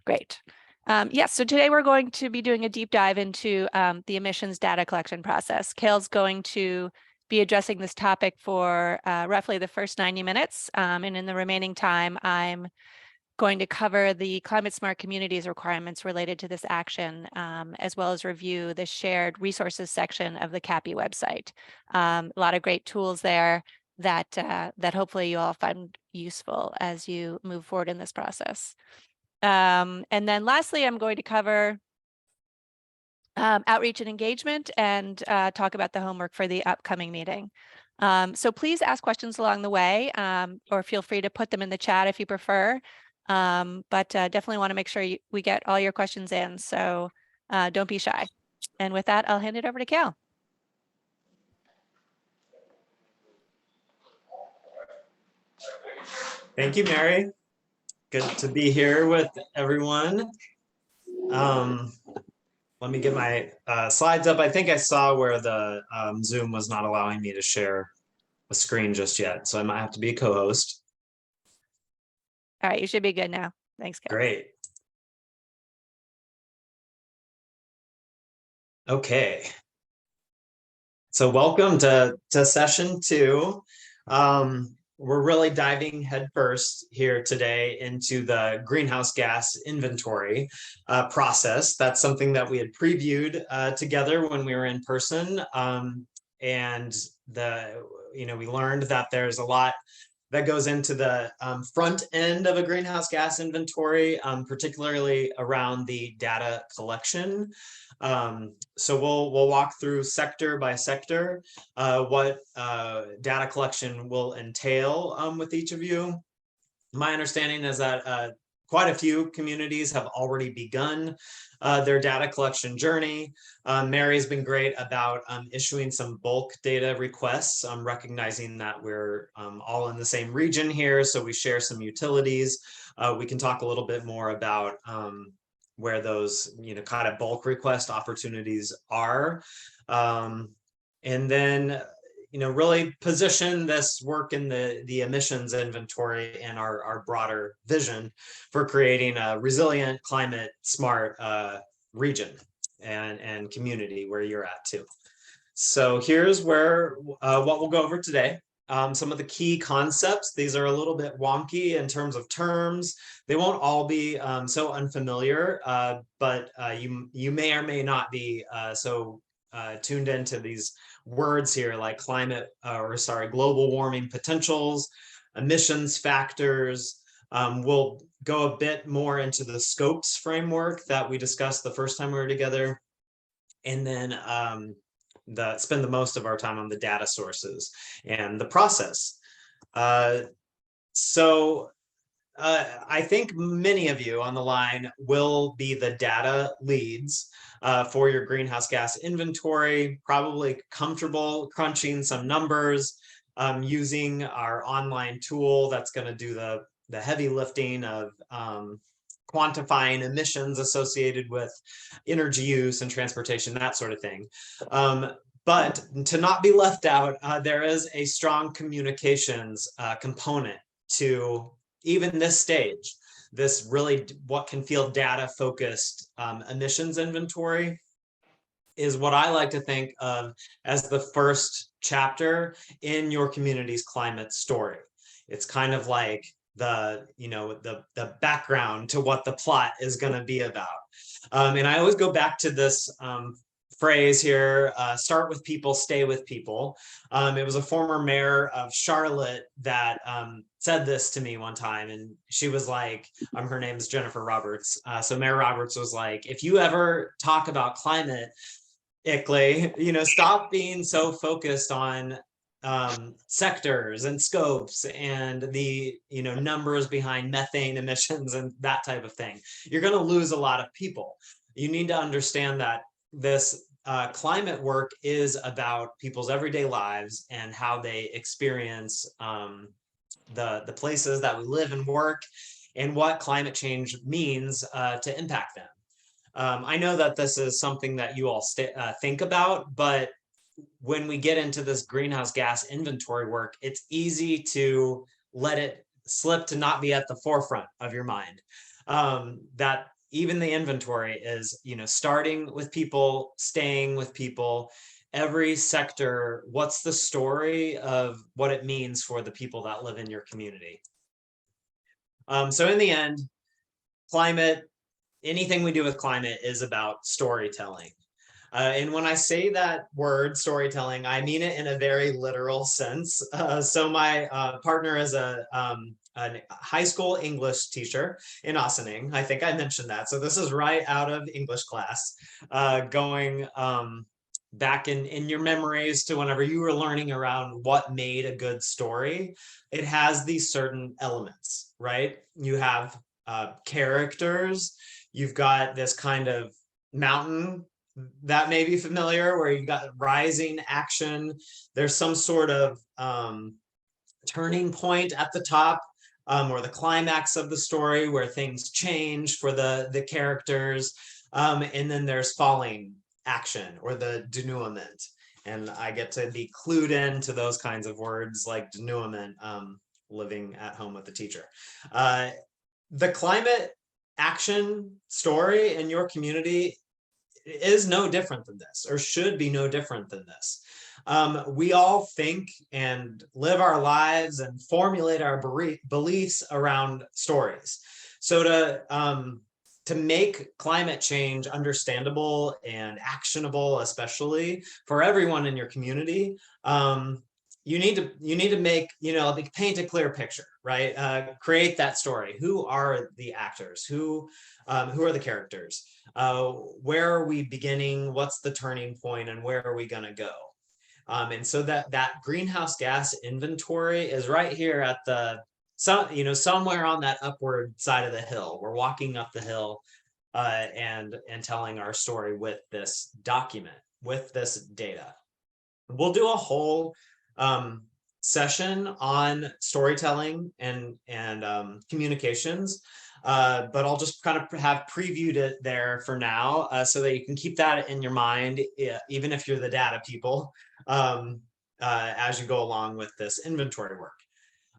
Great. Yes, so today we're going to be doing a deep dive into the emissions data collection process. Kale's going to be addressing this topic for roughly the first 90 minutes. And in the remaining time, I'm going to cover the climate smart communities requirements related to this action, as well as review the shared resources section of the CAPI website. A lot of great tools there that hopefully you all find useful as you move forward in this process. And then lastly, I'm going to cover outreach and engagement and talk about the homework for the upcoming meeting. So please ask questions along the way, or feel free to put them in the chat if you prefer. But definitely want to make sure we get all your questions in, so don't be shy. And with that, I'll hand it over to Kale. Thank you, Mary. Good to be here with everyone. Let me get my slides up. I think I saw where the Zoom was not allowing me to share a screen just yet, so I might have to be a co-host. All right, you should be good now. Thanks, Kale. Great. Okay. So welcome to session 2. We're really diving headfirst here today into the greenhouse gas inventory process. That's something that we had previewed together when we were in person. And we learned that there's a lot that goes into the front end of a greenhouse gas inventory, particularly around the data collection. So we'll walk through sector by sector what data collection will entail with each of you. My understanding is that quite a few communities have already begun their data collection journey. Mary's been great about issuing some bulk data requests, recognizing that we're all in the same region here, so we share some utilities. We can talk a little bit more about where those kind of bulk request opportunities are, and then really position this work in the emissions inventory and our broader vision for creating a resilient, climate smart region and community where you're at too. So here's where what we'll go over today. Some of the key concepts. These are a little bit wonky in terms of terms. They won't all be so unfamiliar, but you may or may not be so tuned into these words here, like global warming potentials, emissions factors. We'll go a bit more into the scopes framework that we discussed the first time we were together, and then spend the most of our time on the data sources and the process. So I think many of you on the line will be the data leads for your greenhouse gas inventory, probably comfortable crunching some numbers, using our online tool that's going to do the heavy lifting of quantifying emissions associated with energy use and transportation, that sort of thing. But to not be left out, there is a strong communications component to even this stage, this really what can feel data focused emissions inventory is what I like to think of as the first chapter in your community's climate story. It's kind of like the background to what the plot is going to be about. And I always go back to this phrase here, start with people, stay with people. It was a former mayor of Charlotte that said this to me one time, and she was like, her name's Jennifer Roberts. So Mayor Roberts was like, if you ever talk about climate, Ickley, stop being so focused on sectors and scopes and the numbers behind methane emissions and that type of thing. You're going to lose a lot of people. You need to understand that this climate work is about people's everyday lives and how they experience the places that we live and work, and what climate change means to impact them. I know that this is something that you all think about, but when we get into this greenhouse gas inventory work, it's easy to let it slip to not be at the forefront of your mind. That even the inventory is, starting with people, staying with people, every sector, what's the story of what it means for the people that live in your community? So in the end, climate, anything we do with climate is about storytelling. And when I say that word storytelling, I mean it in a very literal sense. So my partner is a high school English teacher in Ossining. I think I mentioned that. So this is right out of English class, going back in your memories to whenever you were learning around what made a good story. It has these certain elements, right? You have characters. You've got this kind of mountain that may be familiar, where you've got rising action. There's some sort of turning point at the top, or the climax of the story where things change for the characters. And then there's falling action, or the denouement. And I get to be clued into those kinds of words like denouement, living at home with the teacher. The climate action story in your community is no different than this, or should be no different than this. We all think and live our lives and formulate our beliefs around stories. So to make climate change understandable and actionable, especially for everyone in your community, you need to make, paint a clear picture, right? Create that story. Who are the actors? Who are the characters? Where are we beginning? What's the turning point, and where are we going to go? And so that greenhouse gas inventory is right here at somewhere on that upward side of the hill. We're walking up the hill and telling our story with this document, with this data. We'll do a whole session on storytelling and communications, but I'll just kind of have previewed it there for now, so that you can keep that in your mind, even if you're the data people, as you go along with this inventory work.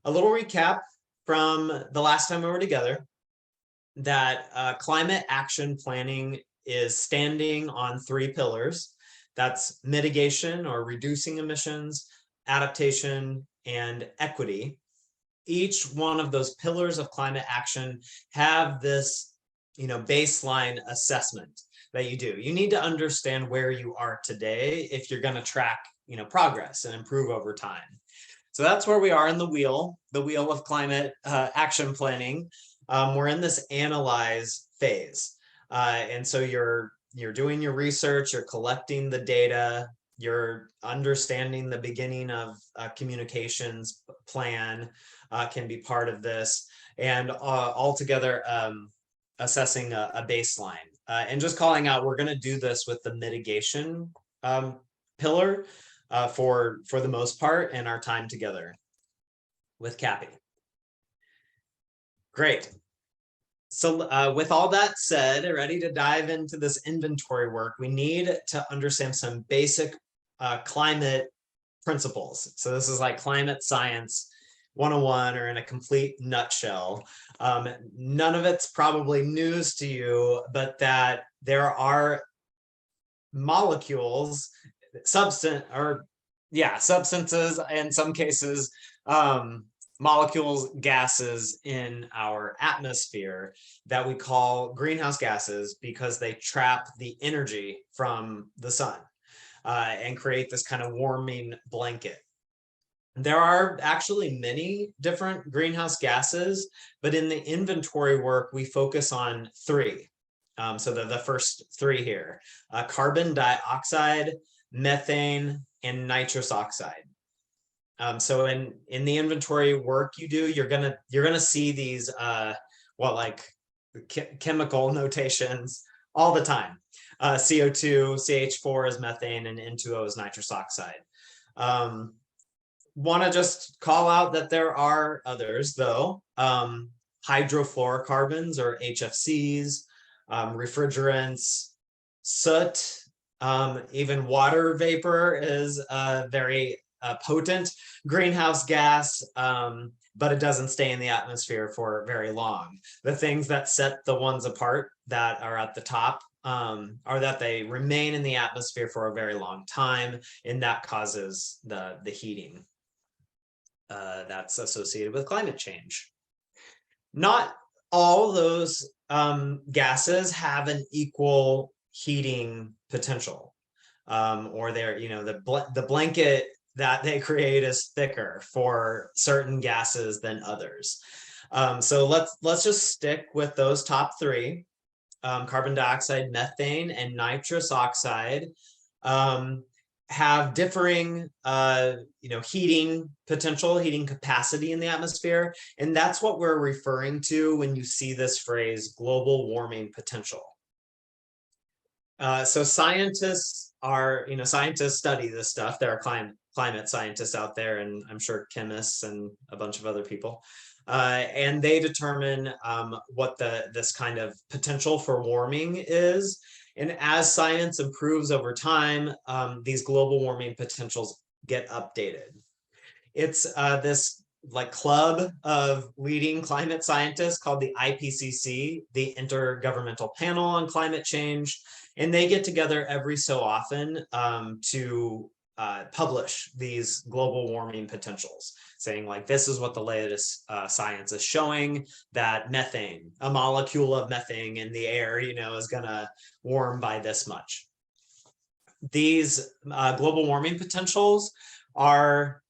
A little recap from the last time we were together, that climate action planning is standing on 3 pillars. That's mitigation, or reducing emissions, adaptation, and equity. Each one of those pillars of climate action have this, baseline assessment that you do. You need to understand where you are today if you're going to track, progress and improve over time. So that's where we are in the wheel of climate action planning. We're in this analyze phase. And so you're doing your research, you're collecting the data, you're understanding the beginning of a communications plan can be part of this, and altogether assessing a baseline. And just calling out, we're going to do this with the mitigation pillar for the most part in our time together with Cappy. Great. So with all that said, ready to dive into this inventory work, we need to understand some basic climate principles. So this is like climate science 101, or in a complete nutshell. None of it's probably news to you, but that there are molecules, substances, in some cases, molecules, gases in our atmosphere that we call greenhouse gases, because they trap the energy from the sun and create this kind of warming blanket. There are actually many different greenhouse gases, but in the inventory work, we focus on 3. So the first 3 here: carbon dioxide, methane, and nitrous oxide. So in the inventory work you do, you're gonna see these chemical notations all the time. CO2, CH4 is methane, and N2O is nitrous oxide. Want to just call out that there are others, though. Hydrofluorocarbons, or HFCs, refrigerants, soot, even water vapor is very potent greenhouse gas. but it doesn't stay in the atmosphere for very long. The things that set the ones apart that are at the top are that they remain in the atmosphere for a very long time, and that causes the heating that's associated with climate change. Not all those gases have an equal heating potential, or they're, the blanket that they create is thicker for certain gases than others. So let's just stick with those top three: carbon dioxide, methane, and nitrous oxide. Have differing heating potential, heating capacity in the atmosphere, and that's what we're referring to when you see this phrase global warming potential. So scientists study this stuff. There are climate scientists out there, and I'm sure chemists and a bunch of other people, and they determine what this kind of potential for warming is. And as science improves over time, these global warming potentials get updated. It's this like club of leading climate scientists called the IPCC, the Intergovernmental Panel on Climate Change, and they get together every so often to publish these global warming potentials, saying like, this is what the latest science is showing, that methane, a molecule of methane in the air, is gonna warm by this much. These global warming potentials are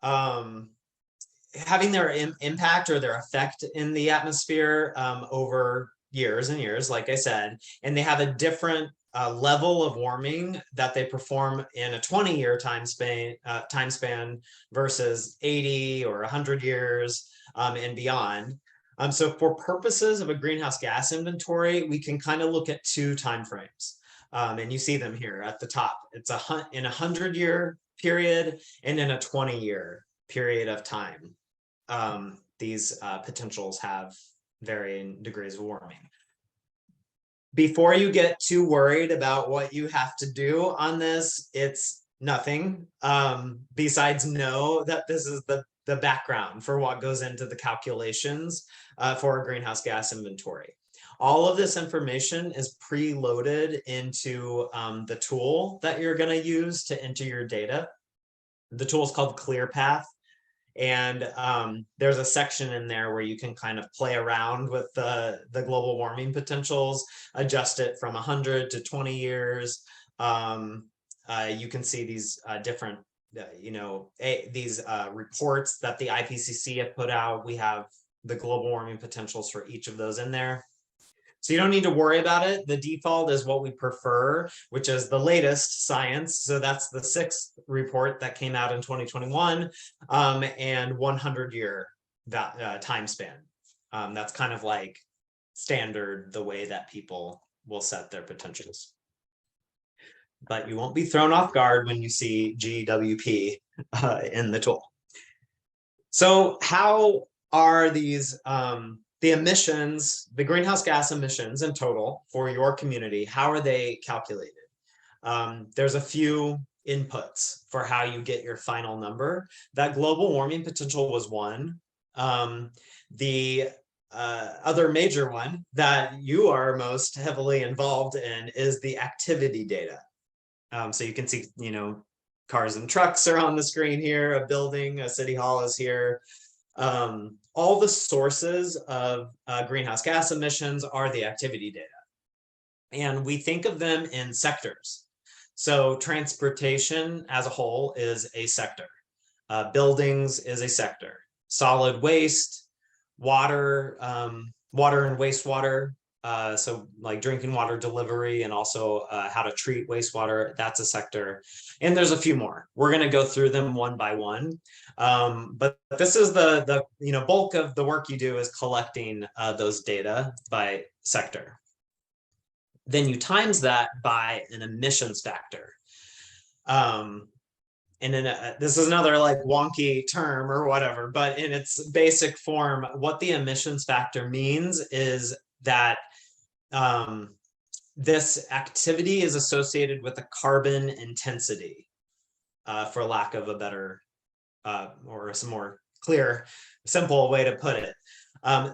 having their impact or their effect in the atmosphere over years and years, like I said, and they have a different level of warming that they perform in a 20-year time span versus 80 or 100 years and beyond. So for purposes of a greenhouse gas inventory, we can kind of look at two timeframes. And you see them here at the top. It's in a 100-year period and in a 20-year period of time. These potentials have varying degrees of warming. Before you get too worried about what you have to do on this, it's nothing besides know that this is the background for what goes into the calculations for a greenhouse gas inventory. All of this information is preloaded into the tool that you're going to use to enter your data. The tool is called ClearPath. And there's a section in there where you can kind of play around with the global warming potentials, adjust it from 100 to 20 years. You can see these different, these reports that the IPCC have put out. We have the global warming potentials for each of those in there. So you don't need to worry about it. The default is what we prefer, which is the latest science. So that's the 6th report that came out in 2021 and 100-year time span. That's kind of like standard, the way that people will set their potentials. But you won't be thrown off guard when you see GWP in the tool. So how are these the emissions, the greenhouse gas emissions in total for your community, how are they calculated? There's a few inputs for how you get your final number. That global warming potential was one. The other major one that you are most heavily involved in is the activity data. So you can see, cars and trucks are on the screen here, a building, a city hall is here. All the sources of greenhouse gas emissions are the activity data. And we think of them in sectors. So transportation as a whole is a sector. Buildings is a sector. Solid waste, water, water and wastewater. So like drinking water delivery and also how to treat wastewater, that's a sector. And there's a few more. We're going to go through them one by one. But this is the bulk of the work you do is collecting those data by sector. Then you times that by an emissions factor. And then this is another like wonky term or whatever, but in its basic form, what the emissions factor means is that this activity is associated with a carbon intensity, for lack of a better or some more clear, simple way to put it.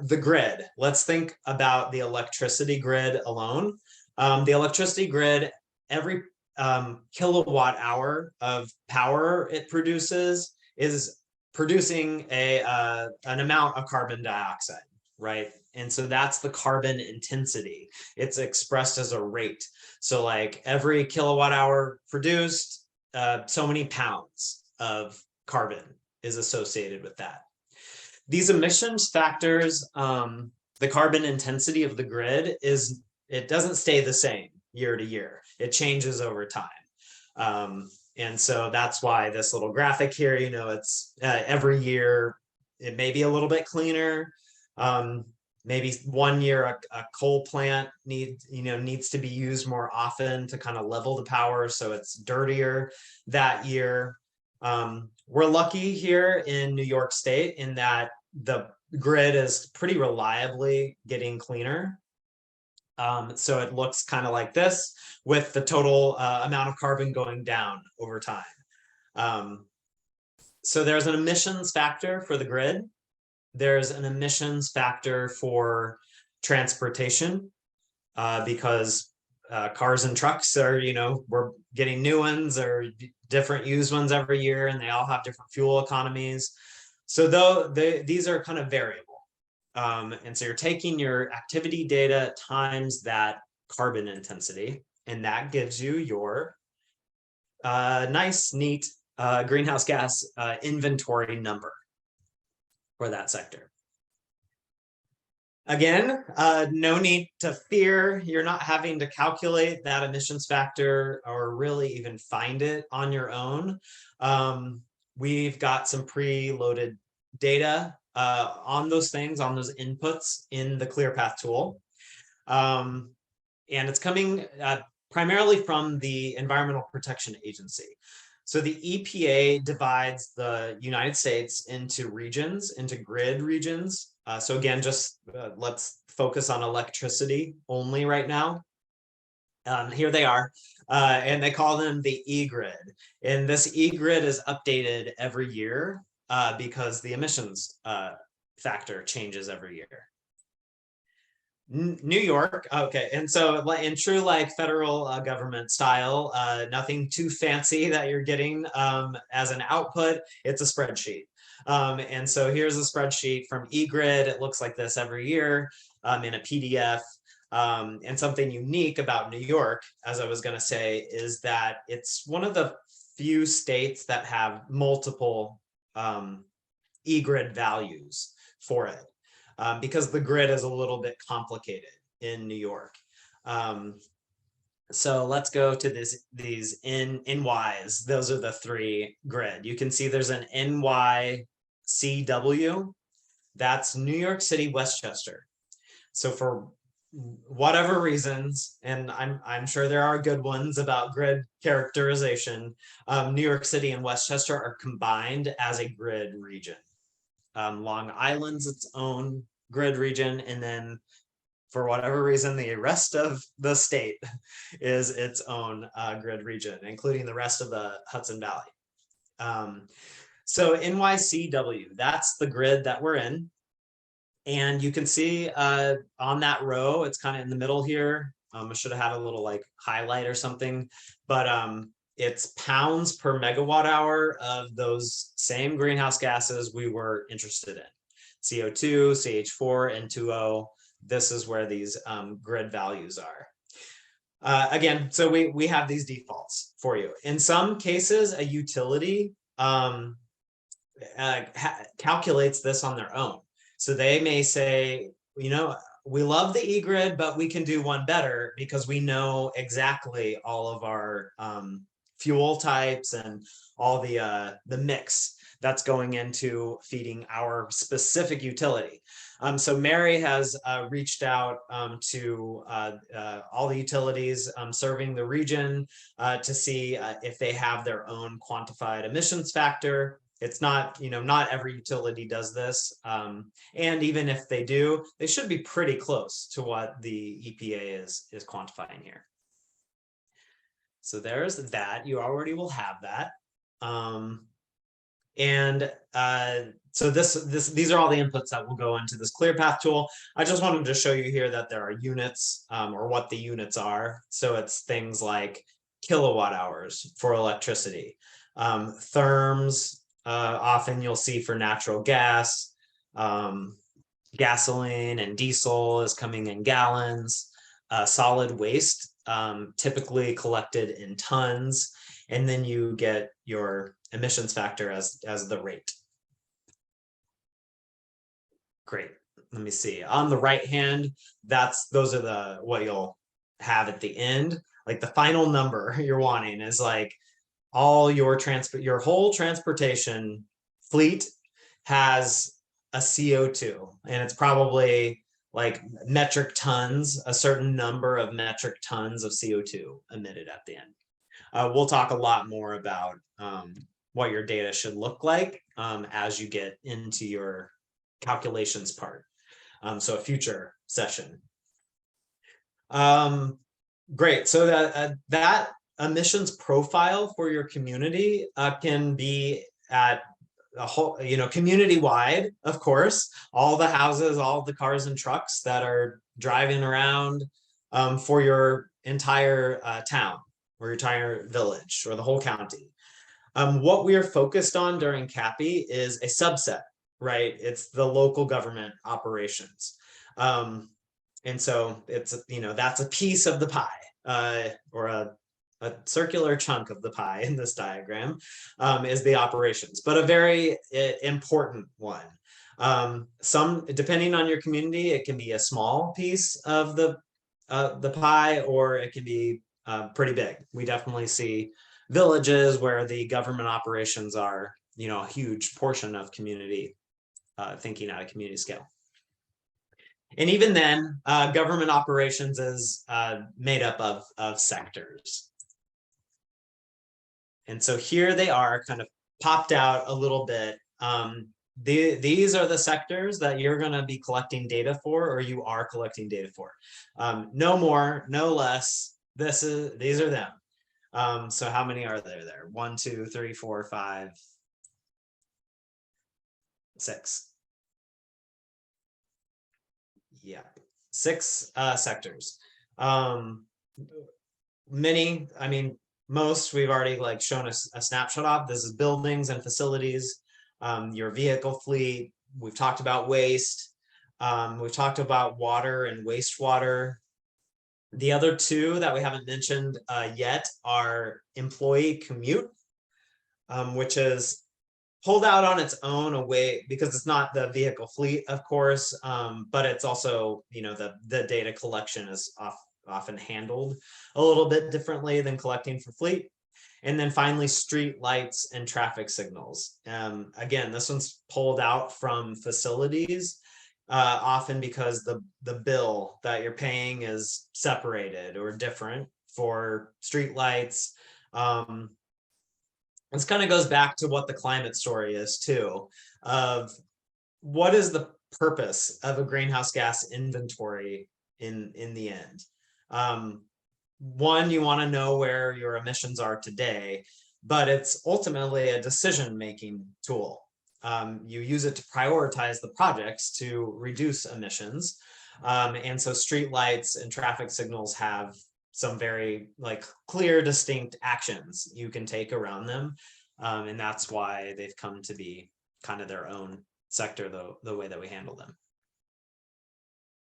The grid, let's think about the electricity grid alone. The electricity grid, every kilowatt hour of power it produces is producing an amount of carbon dioxide, right? And so that's the carbon intensity. It's expressed as a rate. So like every kilowatt hour produced, so many pounds of carbon is associated with that. These emissions factors, the carbon intensity of the grid it doesn't stay the same year to year. It changes over time. And so that's why this little graphic here, it's every year, it may be a little bit cleaner. Maybe one year a coal plant needs to be used more often to kind of level the power, so it's dirtier that year. We're lucky here in New York State in that the grid is pretty reliably getting cleaner. So it looks kind of like this, with the total amount of carbon going down over time. So there's an emissions factor for the grid. There's an emissions factor for transportation, because cars and trucks are, we're getting new ones or different used ones every year, and they all have different fuel economies. So these are kind of variable. And so you're taking your activity data times that carbon intensity, and that gives you your nice, neat greenhouse gas inventory number for that sector. Again, no need to fear. You're not having to calculate that emissions factor or really even find it on your own. We've got some preloaded data on those things, on those inputs in the ClearPath tool. And it's coming primarily from the Environmental Protection Agency. So the EPA divides the United States into regions, into grid regions. So again, just let's focus on electricity only right now. Here they are, and they call them the E-grid. And this E-grid is updated every year because the emissions factor changes every year. New York, okay, and so in true like federal government style, nothing too fancy that you're getting as an output. It's a spreadsheet, and so here's a spreadsheet from eGrid. It looks like this every year in a PDF. And something unique about New York, as I was going to say, is that it's one of the few states that have multiple eGrid values for it. Because the grid is a little bit complicated in New York. So let's go to these NYs. Those are the three grid. You can see there's an NYCW. That's New York City, Westchester. So for whatever reasons, and I'm sure there are good ones about grid characterization, New York City and Westchester are combined as a grid region. Long Island's its own grid region, and then for whatever reason the rest of the state is its own grid region, including the rest of the Hudson Valley. So NYCW, that's the grid that we're in, and you can see on that row, it's kind of in the middle here. I should have had a little like highlight or something, but it's pounds per megawatt hour of those same greenhouse gases we were interested in. CO2, CH4, N2O. This is where these grid values are. Again, so we have these defaults for you. In some cases, a utility calculates this on their own. So they may say, we love the eGrid, but we can do one better because we know exactly all of our fuel types and all the mix that's going into feeding our specific utility. So Mary has reached out to all the utilities serving the region to see if they have their own quantified emissions factor. It's not, not every utility does this. And even if they do, they should be pretty close to what the EPA is quantifying here. So there's that. You already will have that. And So these are all the inputs that will go into this ClearPath tool. I just wanted to show you here that there are units, or what the units are. So it's things like kilowatt hours for electricity, therms, often you'll see for natural gas, gasoline and diesel is coming in gallons, solid waste, typically collected in tons, and then you get your emissions factor as the rate. Great. Let me see. On the right hand, those are what you'll have at the end. Like the final number you're wanting is like all your whole transportation fleet has a CO2, and it's probably like metric tons, a certain number of metric tons of CO2 emitted at the end. We'll talk a lot more about what your data should look like as you get into your calculations part. So a future session. Great. So that emissions profile for your community can be at a whole, community wide, of course, all the houses, all the cars and trucks that are driving around for your entire town or your entire village or the whole county. What we are focused on during CAPI is a subset, right? It's the local government operations. And so it's, that's a piece of the pie, or a circular chunk of the pie in this diagram, is the operations, but a very important one. Depending on your community, it can be a small piece of the pie, or it can be pretty big. We definitely see villages where the government operations are, a huge portion of community thinking at a community scale. And even then, government operations is made up of sectors. And so here they are kind of popped out a little bit. These are the sectors that you're going to be collecting data for, or you are collecting data for. No more, no less. These are them. So how many are there? 1, 2, 3, 4, 5, 6. Yeah, 6 sectors. Many, most we've already shown a snapshot of. This is buildings and facilities, your vehicle fleet. We've talked about waste. We've talked about water and wastewater. The other 2 that we haven't mentioned yet are employee commute, which is pulled out on its own away because it's not the vehicle fleet, of course, but it's also, the data collection is often handled a little bit differently than collecting for fleet. And then finally, street lights and traffic signals. Again, this one's pulled out from facilities, often because the bill that you're paying is separated or different for street lights. This kind of goes back to what the climate story is too, of what is the purpose of a greenhouse gas inventory in the end. One, you want to know where your emissions are today, but it's ultimately a decision-making tool. You use it to prioritize the projects to reduce emissions. And so streetlights and traffic signals have some very clear, distinct actions you can take around them. And that's why they've come to be kind of their own sector, the way that we handle them.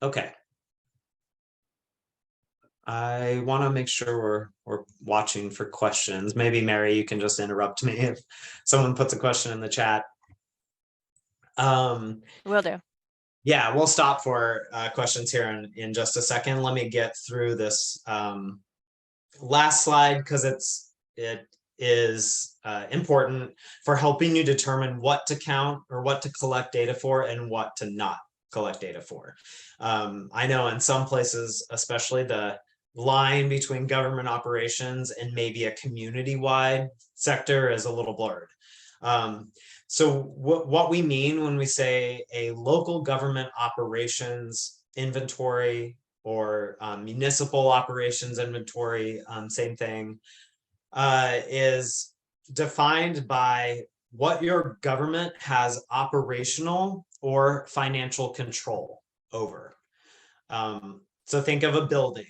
Okay. I want to make sure we're watching for questions. Maybe Mary, you can just interrupt me if someone puts a question in the chat. Will do. Yeah, we'll stop for questions here in just a second. Let me get through this last slide because it is important for helping you determine what to count or what to collect data for and what to not collect data for. I know in some places, especially the line between government operations and maybe a community-wide sector is a little blurred. So what we mean when we say a local government operations inventory or municipal operations inventory, same thing, is defined by what your government has operational or financial control over. So think of a building.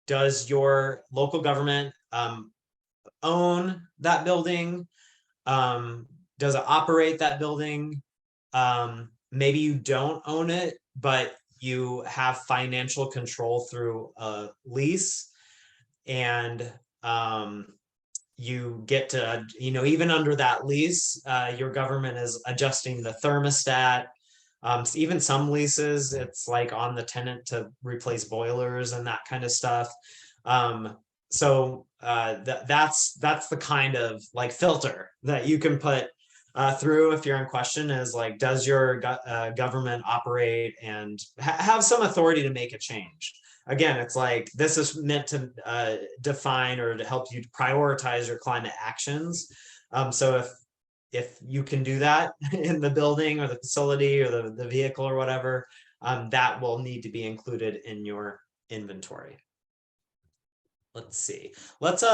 Does your local government own that building? Does it operate that building? Maybe you don't own it, but you have financial control through a lease, and you get to, even under that lease, your government is adjusting the thermostat. So even some leases, it's like on the tenant to replace boilers and that kind of stuff. So that's the kind of like filter that you can put through if you're in question, is like, does your government operate and have some authority to make a change? Again, it's like, this is meant to define or to help you prioritize your climate actions. So if you can do that in the building or the facility or the vehicle or whatever, that will need to be included in your inventory. Let's see. Let's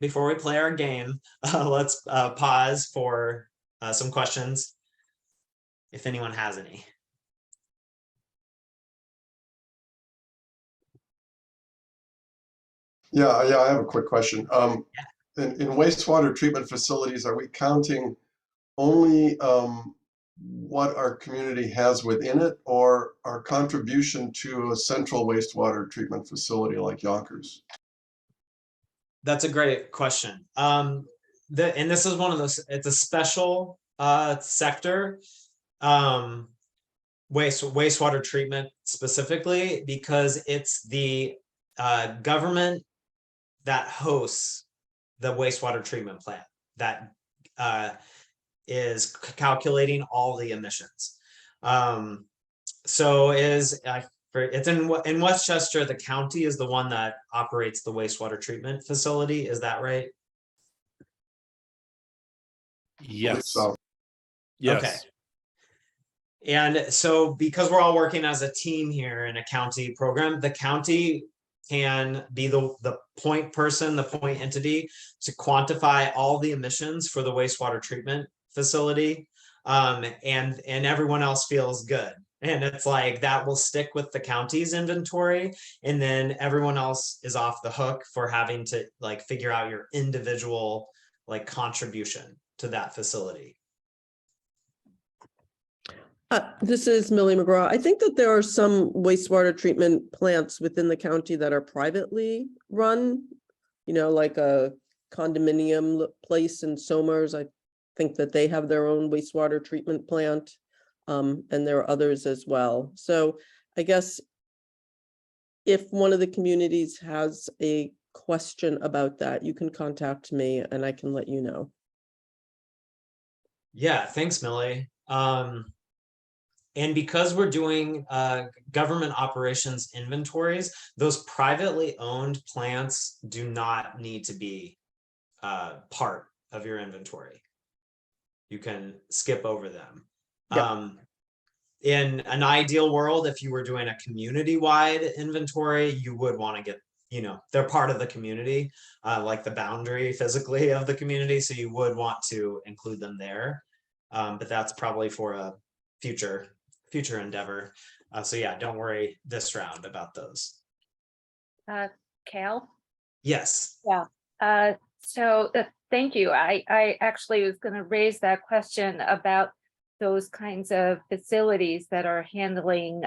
before we play our game, let's pause for some questions, if anyone has any. Yeah, I have a quick question. In wastewater treatment facilities, are we counting only what our community has within it, or our contribution to a central wastewater treatment facility like Yonkers? That's a great question. And this is one of those, it's a special sector, wastewater treatment specifically, because it's the government that hosts the wastewater treatment plant that is calculating all the emissions. So it's in Westchester, the county is the one that operates the wastewater treatment facility. Is that right? Yes. So, Yes. Okay. And so because we're all working as a team here in a county program, the county can be the point person, the point entity to quantify all the emissions for the wastewater treatment facility. And everyone else feels good. And it's like, that will stick with the county's inventory. And then everyone else is off the hook for having to like figure out your individual like contribution to that facility. This is Millie McGraw. I think that there are some wastewater treatment plants within the county that are privately run, like a condominium place in Somers. I think that they have their own wastewater treatment plant, and there are others as well. So I guess if one of the communities has a question about that, you can contact me and I can let you know. Yeah, thanks, Millie. And because we're doing government operations inventories, those privately owned plants do not need to be part of your inventory. You can skip over them. Yep. In an ideal world, if you were doing a community-wide inventory, you would want to get, they're part of the community, like the boundary physically of the community. So you would want to include them there. But that's probably for a future endeavor. So yeah, don't worry this round about those. Cal? Yes. Yeah. So thank you. I actually was going to raise that question about those kinds of facilities that are handling,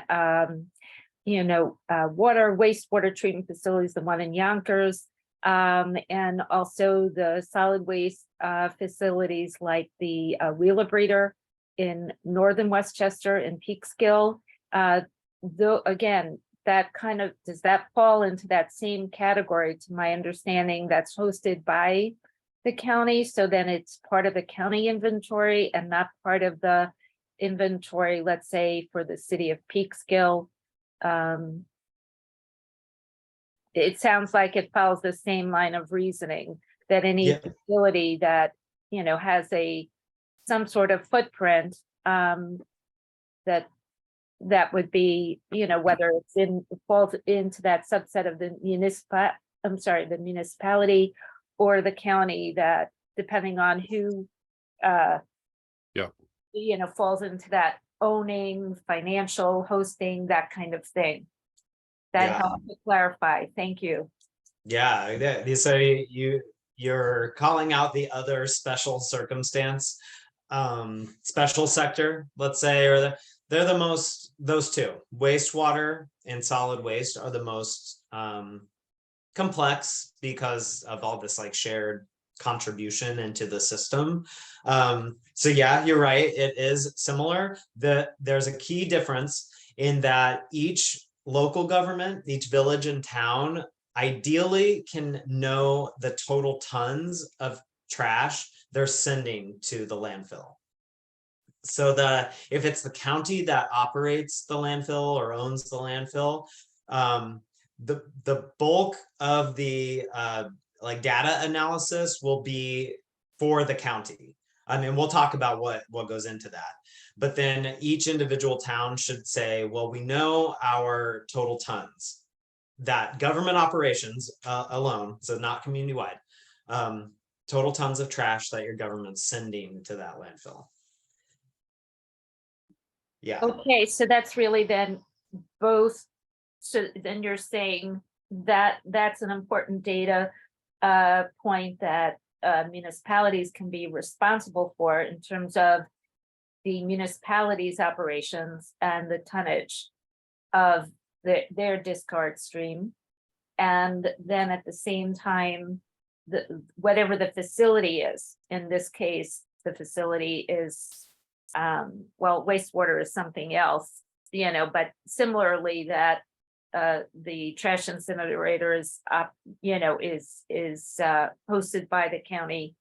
wastewater treatment facilities, the one in Yonkers, and also the solid waste facilities like the Wheeler Breeder in northern Westchester and Peekskill. Though again, that kind of, does that fall into that same category? To my understanding, that's hosted by the county, so then it's part of the county inventory and not part of the inventory, let's say, for the city of Peekskill. It sounds like it follows the same line of reasoning, that any facility that has some sort of footprint, that would be, whether it falls into that subset of the municipality or the county, that depending on who Yeah. Falls into that owning, financial, hosting, that kind of thing. That Yeah. helps to clarify. Thank you. Yeah, so you're calling out the other special circumstance, special sector, let's say, or they're the most, those two, wastewater and solid waste are the most complex because of all this like shared contribution into the system. So yeah, you're right, it is similar. There's a key difference in that each local government, each village and town ideally can know the total tons of trash they're sending to the landfill. So if it's the county that operates the landfill or owns the landfill, the bulk of the like data analysis will be for the county. I mean, we'll talk about what goes into that. But then each individual town should say, well, we know our total tons that government operations alone, so not community-wide, total tons of trash that your government's sending to that landfill. Yeah. Okay, so that's really then both. So then you're saying that that's an important data point that municipalities can be responsible for in terms of the municipality's operations and the tonnage of their discard stream. And then at the same time, whatever the facility is, in this case, the facility is, well, wastewater is something else, but similarly that the trash incinerator is hosted by the county.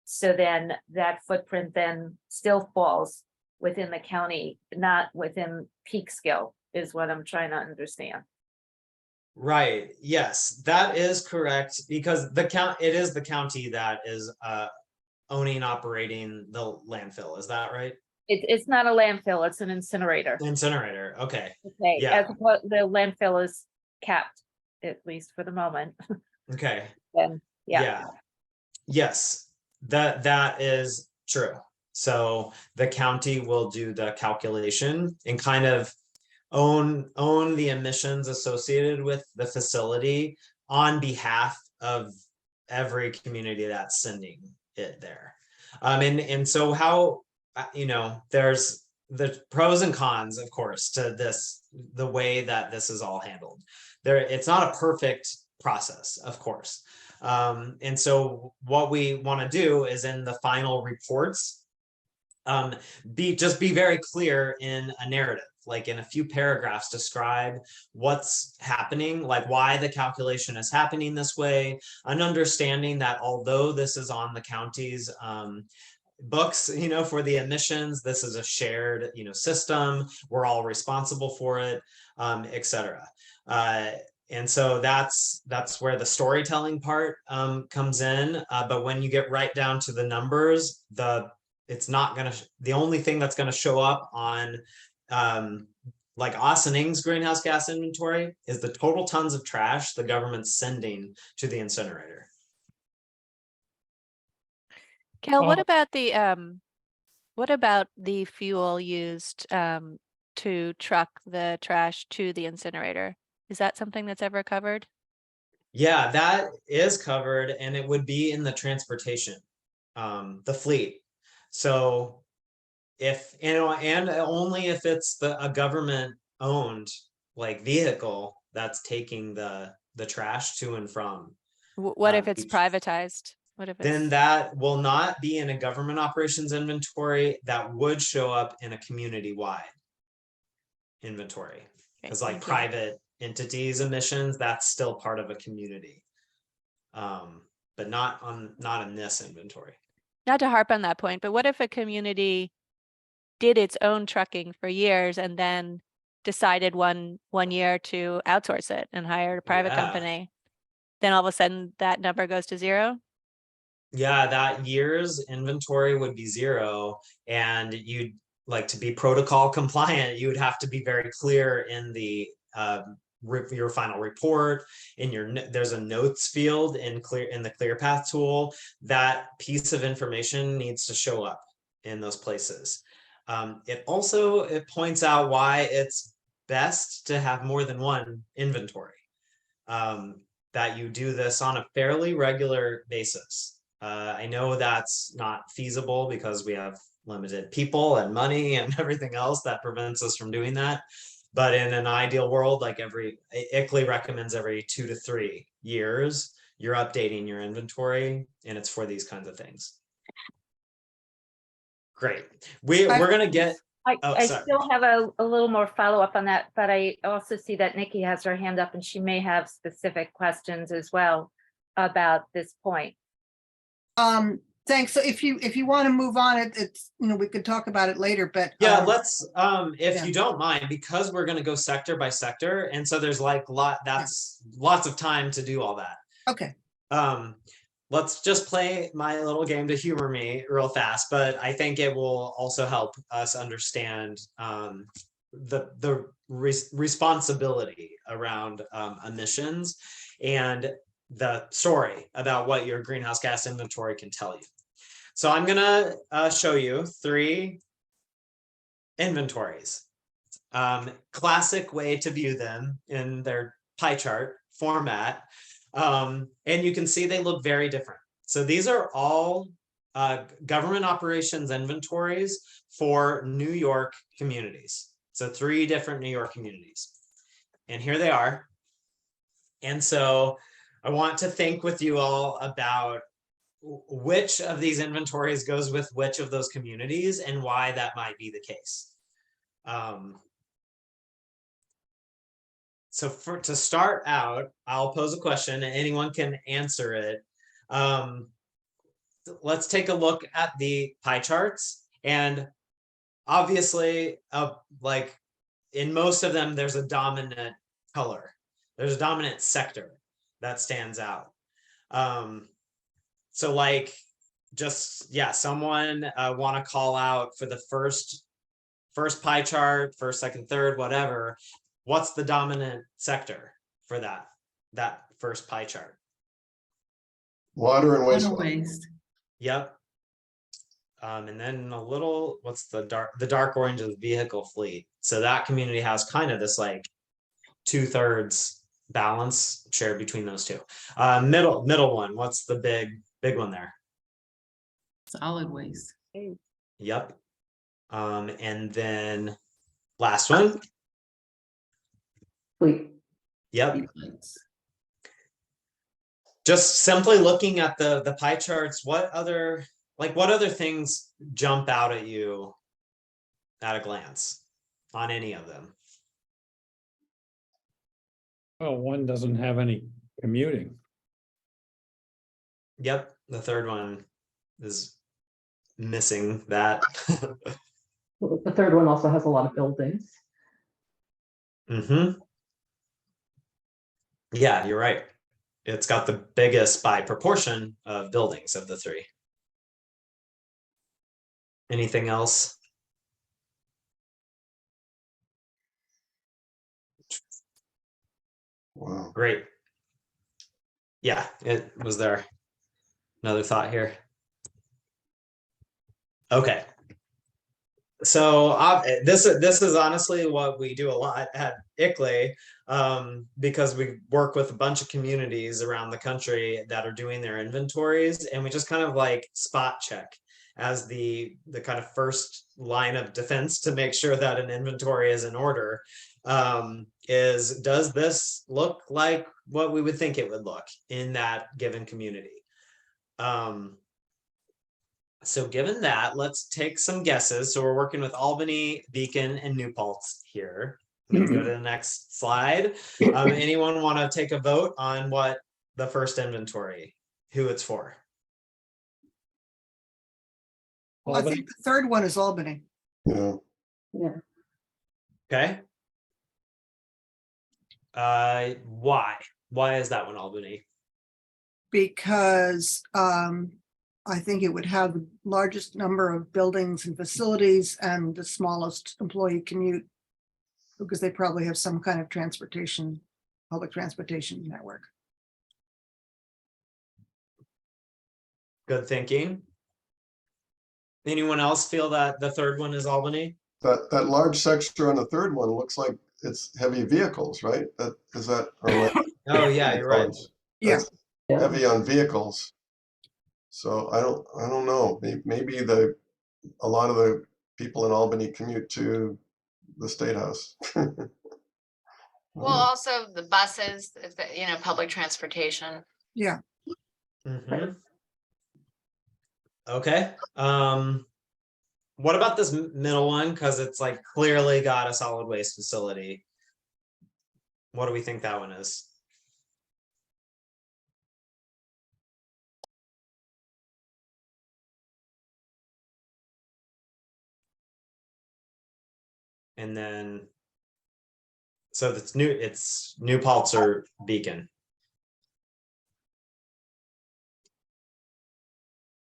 So then that footprint then still falls within the county, not within Peekskill, is what I'm trying to understand. Right. Yes, that is correct, because it is the county that is owning, operating the landfill. Is that right? It's not a landfill, it's an incinerator. Incinerator. Okay. Okay, Yeah. the landfill is capped, at least for the moment. Okay. Then, yeah. Yes, that is true. So the county will do the calculation and kind of own the emissions associated with the facility on behalf of every community that's sending it there. And so how, there's the pros and cons, of course, to the way that this is all handled. It's not a perfect process, of course. And so what we want to do is in the final reports, be very clear in a narrative, like in a few paragraphs, describe what's happening, like why the calculation is happening this way, an understanding that although this is on the county's books, for the emissions, this is a shared, system, we're all responsible for it, etc. And so that's where the storytelling part comes in. But when you get right down to the numbers, the only thing that's going to show up on like Austening's greenhouse gas inventory is the total tons of trash the government's sending to the incinerator. Kel, what about the fuel used to truck the trash to the incinerator? Is that something that's ever covered? Yeah, that is covered, and it would be in the transportation, the fleet. So if, and only if it's a government owned like vehicle that's taking the trash to and from. What if it's privatized? What if then it's... that will not be in a government operations inventory. That would show up in a community-wide inventory, because like private entities emissions, that's still part of a community, but not in this inventory. Not to harp on that point, but what if a community did its own trucking for years and then decided one year to outsource it and hire a private company? Then all of a sudden that number goes to zero? Yeah, that year's inventory would be zero, and you'd like to be protocol compliant. You would have to be very clear in the your final report. There's a notes field in the ClearPath tool. That piece of information needs to show up in those places. It points out why it's best to have more than one inventory. That you do this on a fairly regular basis. I know that's not feasible because we have limited people and money and everything else that prevents us from doing that. But in an ideal world, like ICLEI recommends every 2 to 3 years, you're updating your inventory, and it's for these kinds of things. Great. We're gonna get. I Sorry. still have a little more follow-up on that, but I also see that Nikki has her hand up and she may have specific questions as well about this point. Thanks. So if you want to move on, it's, we could talk about it later, but. Yeah, let's, if yeah. you don't mind, because we're gonna go sector by sector, and so there's like lots of time to do all that. Okay. Let's just play my little game to humor me real fast, but I think it will also help us understand the responsibility around emissions and the story about what your greenhouse gas inventory can tell you. So I'm gonna show you 3 inventories. Classic way to view them in their pie chart format. And you can see they look very different. So these are all government operations inventories for New York communities. So 3 different New York communities. And here they are. And so I want to think with you all about which of these inventories goes with which of those communities and why that might be the case. So to start out, I'll pose a question and anyone can answer it. Let's take a look at the pie charts, and obviously, like in most of them, there's a dominant color. There's a dominant sector that stands out. So like, just, yeah, someone want to call out for the first pie chart, first, second, third, whatever. What's the dominant sector for that first pie chart? Water and Water wastewater. waste. Yep. And then a little, what's the dark orange is vehicle fleet. So that community has kind of this like 2/3 balance shared between those two. Middle one, what's the big one there? Solid waste. Yep. And then last one. Yep. Streetlights. Just simply looking at the pie charts, what other things jump out at you at a glance on any of them? Well, one doesn't have any commuting. Yep, the third one is missing that. Well, the third one also has a lot of buildings. Mm-hmm. Yeah, you're right. It's got the biggest by proportion of buildings of the 3. Anything else? Wow. Great. Yeah, it was there. Another thought here. Okay. So this is honestly what we do a lot at ICLEI, because we work with a bunch of communities around the country that are doing their inventories, and we just kind of like spot check as the kind of first line of defense to make sure that an inventory is in order. Does this look like what we would think it would look in that given community? So given that, let's take some guesses. So we're working with Albany, Beacon, and New Paltz here. Let's go to the next slide. Anyone want to take a vote on what the first inventory, who it's for? Well, I think the third one is Albany. Yeah. Yeah. Okay. Why? Why is that one Albany? Because I think it would have the largest number of buildings and facilities and the smallest employee commute, because they probably have some kind of transportation, public transportation network. Good thinking. Anyone else feel that the third one is Albany? That large sector on the third one looks like it's heavy vehicles, right? That is that. Or Oh yeah, you're right. Yeah. That's Yeah. heavy on vehicles. So I don't know. Maybe a lot of the people in Albany commute to the State House. Well, also the buses, public transportation. Yeah. Mhm. Okay. What about this middle one? Because it's like clearly got a solid waste facility. What do we think that one is? And then, so it's New Paltz or Beacon.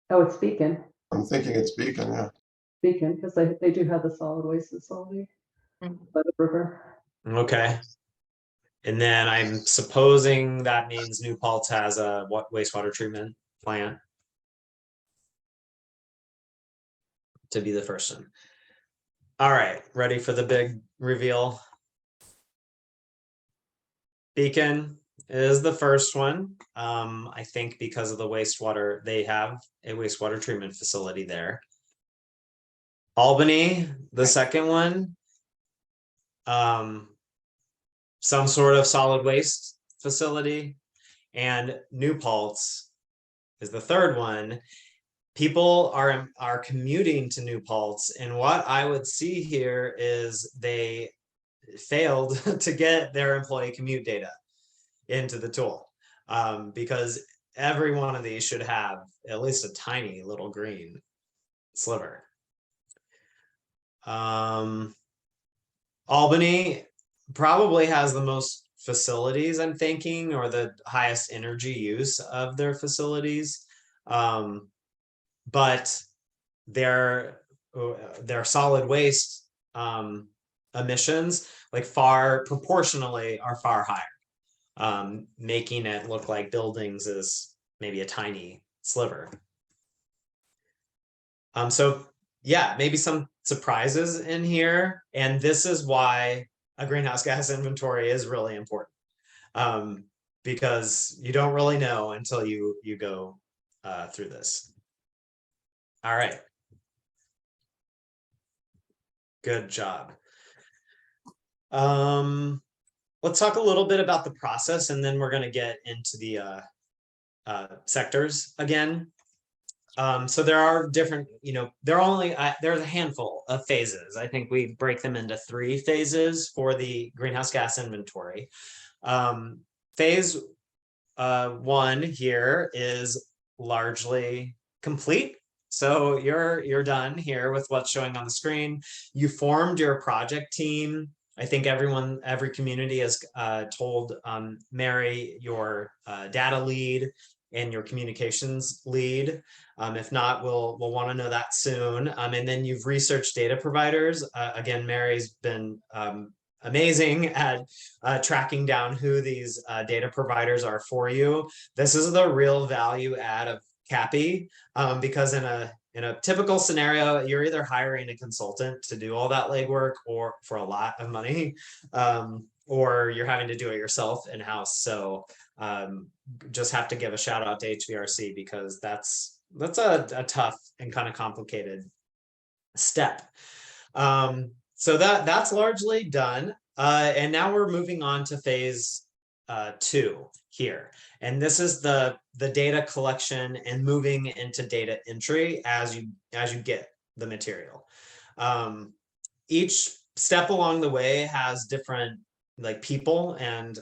Oh, it's Beacon, I'm thinking it's Beacon, yeah. Beacon, because they do have the solid waste facility Mhm. by the river. Okay. And then I'm supposing that means New Paltz has a wastewater treatment plant to be the first one. All right, ready for the big reveal? Beacon is the first one. I think because of the wastewater, they have a wastewater treatment facility there. Albany, the second one. Some sort of solid waste facility. And New Paltz is the third one. People are commuting to New Paltz, and what I would see here is they failed to get their employee commute data into the tool, because every one of these should have at least a tiny little green sliver. Albany probably has the most facilities, I'm thinking, or the highest energy use of their facilities. But their solid waste emissions, like proportionally, are far higher, making it look like buildings is maybe a tiny sliver. So yeah, maybe some surprises in here, and this is why a greenhouse gas inventory is really important, because you don't really know until you go through this. All right. Good job. Let's talk a little bit about the process, and then we're going to get into the sectors again. So there are different, there's a handful of phases. I think we break them into 3 phases for the greenhouse gas inventory. Phase 1 here is largely complete. So you're done here with what's showing on the screen. You formed your project team. I think every community has told Mary, your data lead and your communications lead. If not, we'll want to know that soon. And then you've researched data providers. Again, Mary's been amazing at tracking down who these data providers are for you. This is the real value add of CAPI, because in a typical scenario, you're either hiring a consultant to do all that legwork, or for a lot of money, or you're having to do it yourself in-house. So just have to give a shout out to HVRC, because that's a tough and kind of complicated step. So that's largely done. And now we're moving on to phase 2 here. And this is the data collection and moving into data entry as you get the material. Each step along the way has different people and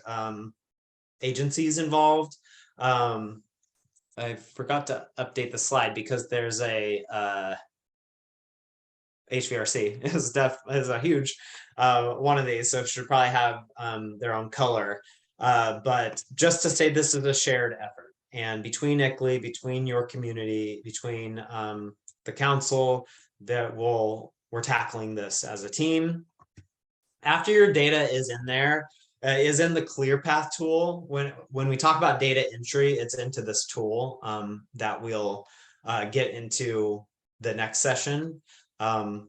agencies involved. I forgot to update the slide because there's a HVRC is a huge one of these, so should probably have their own color. But just to say, this is a shared effort, and between ICLEI, between your community, between the council, we're tackling this as a team. After your data is in there, is in the ClearPath tool. When we talk about data entry, it's into this tool that we'll get into the next session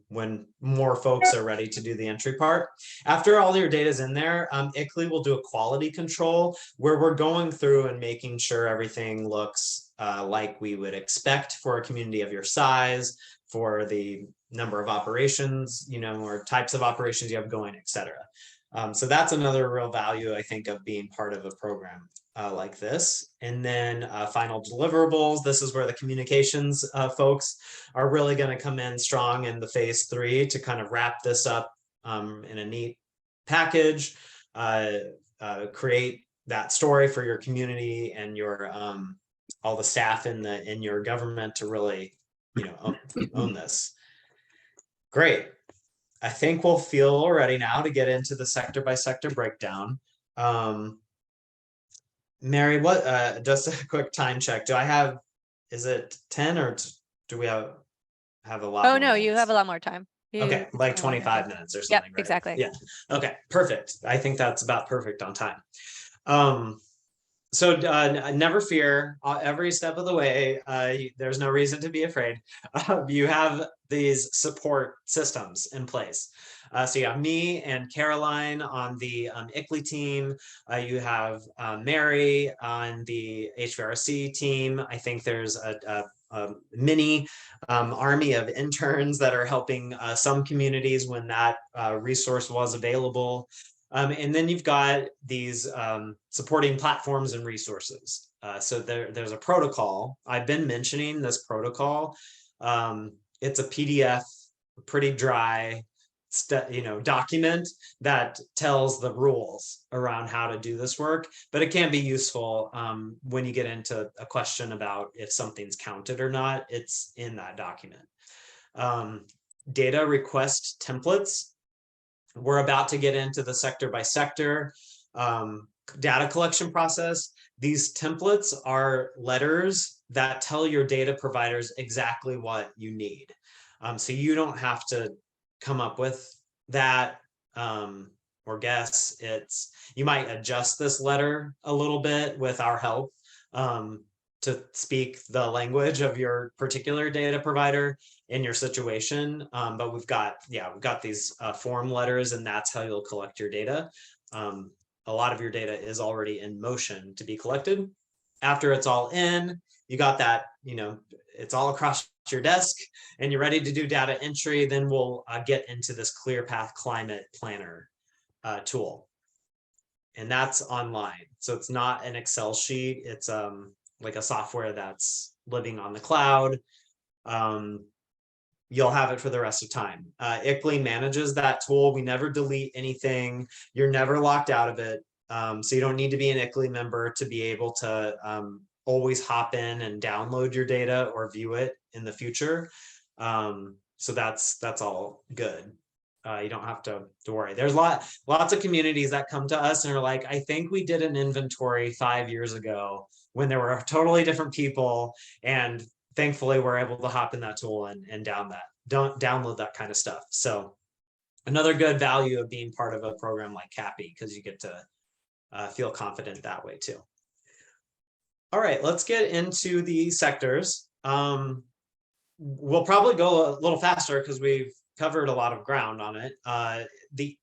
when more folks are ready to do the entry part. After all your data is in there, ICLEI will do a quality control where we're going through and making sure everything looks like we would expect for a community of your size, for the number of operations, you know, or types of operations you have going, et cetera. So that's another real value, I think, of being part of a program like this. And then final deliverables. This is where the communications folks are really going to come in strong in the phase 3 to kind of wrap this up in a neat package, create that story for your community and your all the staff in your government to really, you know, own this. Great. I think we'll feel ready now to get into the sector by sector breakdown. Mary, what just a quick time check. Do I have, is it 10 or do we have a lot? Oh, more no, you minutes? have a lot more time. Okay, like it's a lot more 25 time. minutes or Yep, something, right? exactly. Yeah. Okay, perfect. I think that's about perfect on time. So never fear, every step of the way, there's no reason to be afraid. You have these support systems in place. So you have me and Caroline on the ICLEI team. You have Mary on the HVRC team. I think there's a mini army of interns that are helping some communities when that resource was available. And then you've got these supporting platforms and resources. So there's a protocol. I've been mentioning this protocol. It's a PDF, pretty dry, document that tells the rules around how to do this work, but it can be useful when you get into a question about if something's counted or not. It's in that document. Data request templates. We're about to get into the sector by sector data collection process. These templates are letters that tell your data providers exactly what you need. So you don't have to come up with that or guess. You might adjust this letter a little bit with our help to speak the language of your particular data provider in your situation. But we've got these form letters, and that's how you'll collect your data. A lot of your data is already in motion to be collected. After it's all in, you got that, it's all across your desk and you're ready to do data entry. Then we'll get into this ClearPath Climate Planner tool. And that's online. So it's not an Excel sheet. It's like a software that's living on the cloud. You'll have it for the rest of time. ICLEI manages that tool. We never delete anything. You're never locked out of it. So you don't need to be an ICLEI member to be able to always hop in and download your data or view it in the future. So that's all good. You don't have to worry. There's lots of communities that come to us and are like, I think we did an inventory 5 years ago when there were totally different people, and thankfully we're able to hop in that tool and download that kind of stuff. So another good value of being part of a program like CAPI, because you get to feel confident that way too. All right, let's get into the sectors. We'll probably go a little faster because we've covered a lot of ground on it. The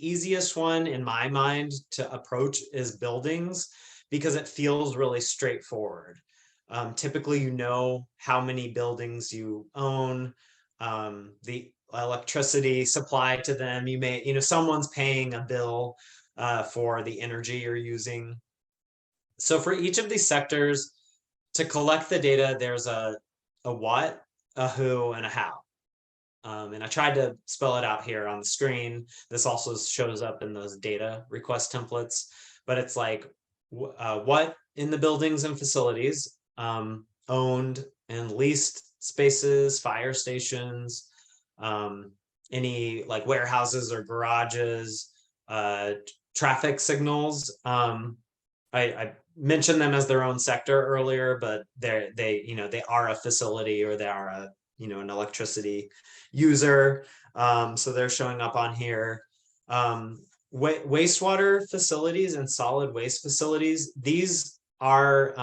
easiest one in my mind to approach is buildings, because it feels really straightforward. Typically, you know how many buildings you own, the electricity supply to them. You may, someone's paying a bill for the energy you're using. So for each of these sectors, to collect the data, there's a what, a who, and a how. And I tried to spell it out here on the screen. This also shows up in those data request templates, but it's like what in the buildings and facilities, owned and leased spaces, fire stations, any like warehouses or garages, traffic signals. I mentioned them as their own sector earlier, but they are a facility, or they are an electricity user. So they're showing up on here. Wastewater facilities and solid waste facilities, these are,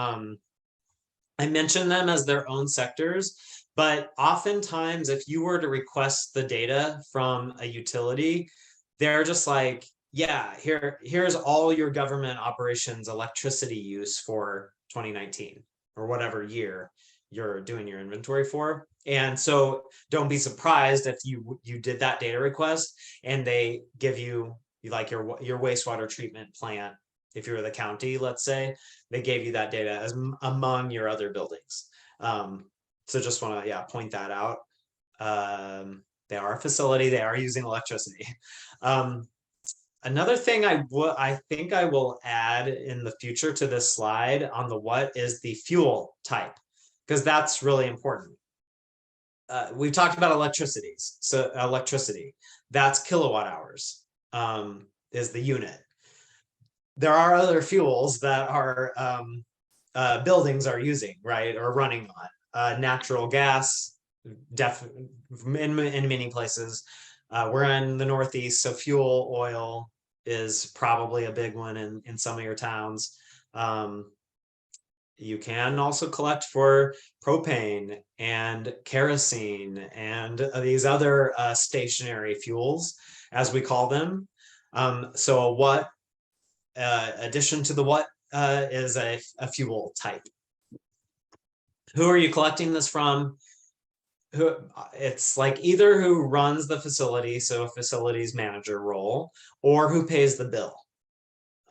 I mentioned them as their own sectors But oftentimes, if you were to request the data from a utility, they're just like, yeah, here's all your government operations electricity use for 2019 or whatever year you're doing your inventory for. And so don't be surprised if you did that data request and they give you like your wastewater treatment plant. If you're the county, let's say, they gave you that data as among your other buildings. So just want to, point that out. They are a facility, they are using electricity. Another thing I think I will add in the future to this slide on the what is the fuel type, because that's really important. We've talked about electricities. So electricity, that's kilowatt hours, is the unit. There are other fuels that our buildings are using, right, or running on. Natural gas, in many places. We're in the Northeast, so fuel oil is probably a big one in some of your towns. You can also collect for propane and kerosene and these other stationary fuels, as we call them. So what addition to the what is a fuel type. Who are you collecting this from? It's like either who runs the facility, so a facilities manager role, or who pays the bill.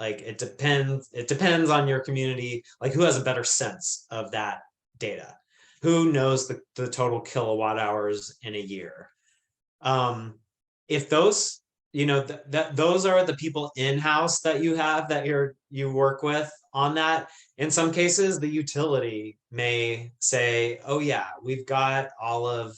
Like it depends on your community, like who has a better sense of that data, who knows the total kilowatt hours in a year. If those, those are the people in-house that you have, that you work with on that. In some cases, the utility may say, oh yeah, we've got all of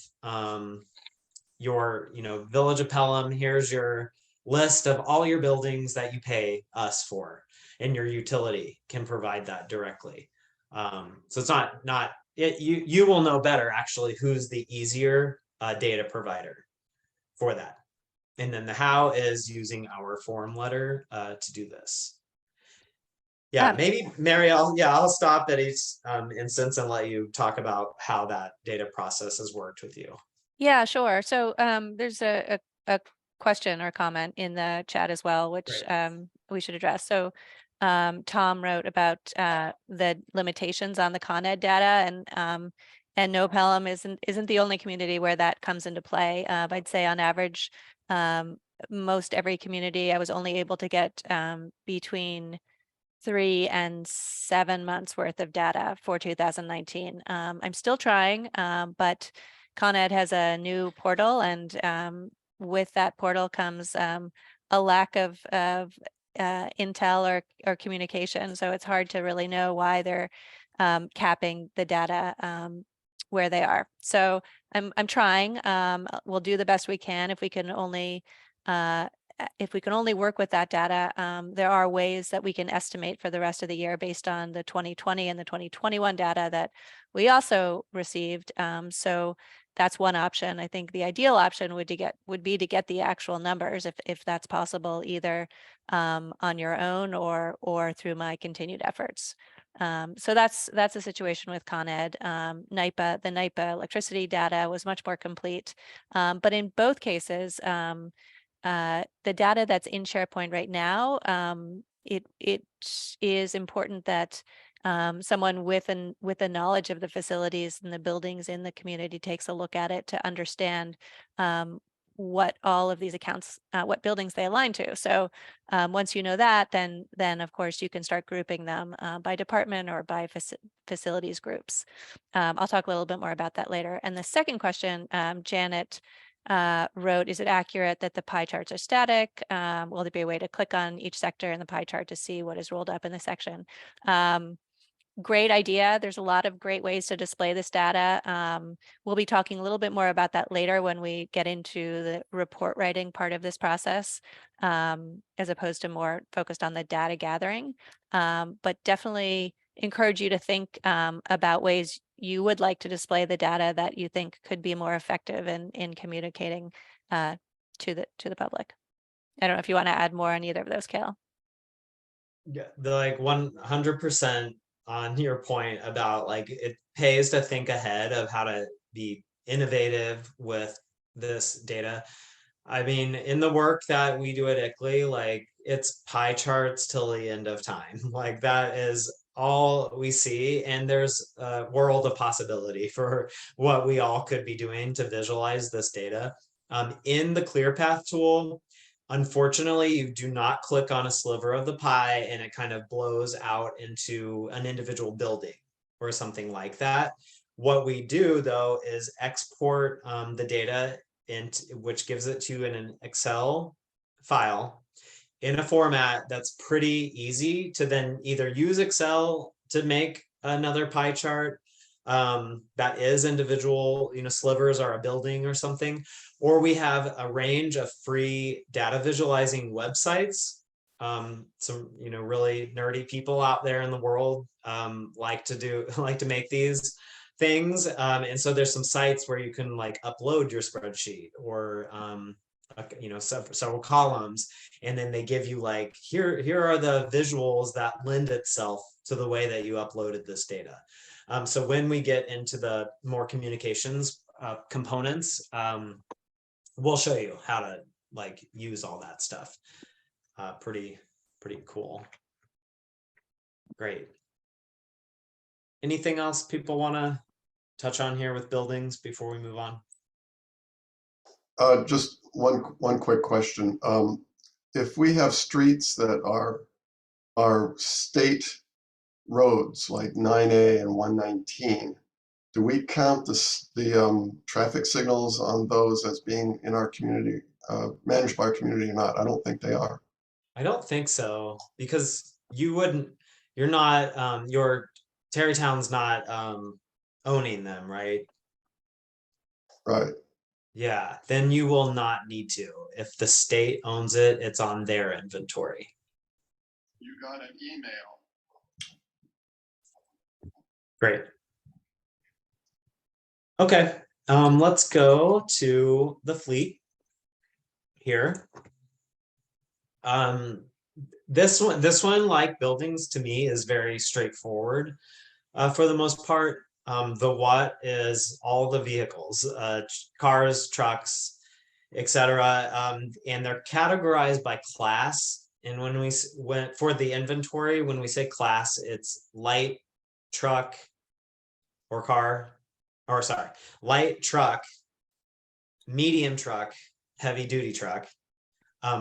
your, Village of Pelham, here's your list of all your buildings that you pay us for, and your utility can provide that directly. So it's not you will know better actually who's the easier data provider for that. And then the how is using our form letter to do this. Yeah, maybe Mary, I'll stop at each instance and let you talk about how that data process has worked with you. Yeah, sure. So there's a question or comment in the chat as well, which we should address. So Tom wrote about the limitations on the Con Ed data, and no, Pelham isn't the only community where that comes into play. I'd say on average, most every community, I was only able to get between 3 and 7 months worth of data for 2019. I'm still trying, but Con Ed has a new portal, and with that portal comes a lack of intel or communication. So it's hard to really know why they're capping the data where they are. So I'm trying. We'll do the best we can. If we can only work with that data, there are ways that we can estimate for the rest of the year based on the 2020 and the 2021 data that we also received. So that's one option. I think the ideal option would be to get the actual numbers, if that's possible, either on your own or through my continued efforts. So that's a situation with Con Ed. NYPA, the NYPA electricity data was much more complete, but in both cases, the data that's in SharePoint right now, it is important that someone with a knowledge of the facilities and the buildings in the community takes a look at it to understand what all of these accounts, what buildings they align to. So once you know that, then of course you can start grouping them by department or by facilities groups. I'll talk a little bit more about that later. And the second question, Janet wrote, is it accurate that the pie charts are static? Will there be a way to click on each sector in the pie chart to see what is rolled up in the section? Great idea. There's a lot of great ways to display this data. We'll be talking a little bit more about that later when we get into the report writing part of this process, as opposed to more focused on the data gathering. But definitely encourage you to think about ways you would like to display the data that you think could be more effective in communicating to the public. I don't know if you want to add more on either of those, Kale. Yeah, the 100% on your point about it pays to think ahead of how to be innovative with this data. I mean, in the work that we do at ICLEI, like it's pie charts till the end of time. Like that is all we see. And there's a world of possibility for what we all could be doing to visualize this data. In the ClearPath tool, unfortunately, you do not click on a sliver of the pie and it kind of blows out into an individual building or something like that. What we do though is export the data, which gives it to an Excel file in a format that's pretty easy to then either use Excel to make another pie chart that is individual, slivers or a building or something, or we have a range of free data visualizing websites. Some really nerdy people out there in the world like to make these things, and so there's some sites where you can like upload your spreadsheet or several columns, and then they give you like here are the visuals that lend itself to the way that you uploaded this data. So when we get into the more communications components, we'll show you how to like use all that stuff. Pretty cool. Great. Anything else people want to touch on here with buildings before we move on? Just one quick question. If we have streets that are state roads like 9A and 119, do we count the traffic signals on those as being in our community, managed by our community or not? I don't think they are. I don't think so, because your Tarrytown's not owning them, right? Right. Yeah, then you will not need to. If the state owns it, it's on their inventory. You got an email. Great. Okay, let's go to the fleet here. This one, like buildings, to me is very straightforward for the most part. The what is all the vehicles, cars, trucks, etc. And they're categorized by class. And when we went for the inventory, when we say class, it's light truck or car, or sorry, light truck, medium truck, heavy duty truck.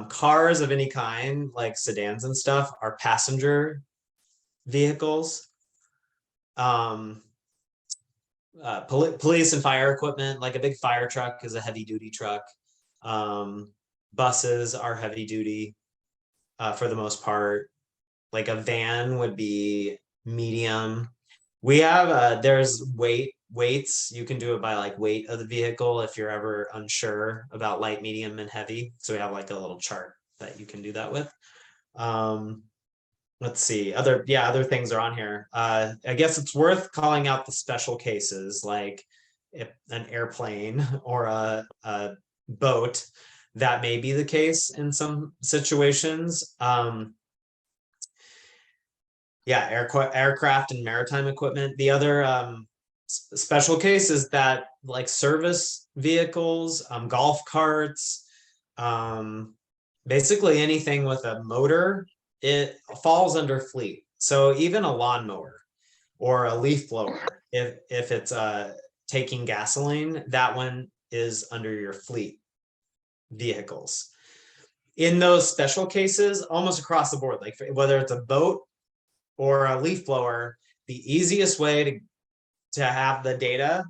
Cars of any kind, like sedans and stuff, are passenger vehicles. Police and fire equipment, like a big fire truck is a heavy duty truck. Buses are heavy duty for the most part. Like a van would be medium. We have there's weights. You can do it by like weight of the vehicle if you're ever unsure about light, medium, and heavy. So we have like a little chart that you can do that with. Let's see, other things are on here. I guess it's worth calling out the special cases, like if an airplane or a boat, that may be the case in some situations. Aircraft and maritime equipment. The other special case is that like service vehicles, golf carts, basically anything with a motor, it falls under fleet. So even a lawnmower or a leaf blower, if it's taking gasoline, that one is under your fleet vehicles. In those special cases, almost across the board, like whether it's a boat or a leaf blower, the easiest way to have the data,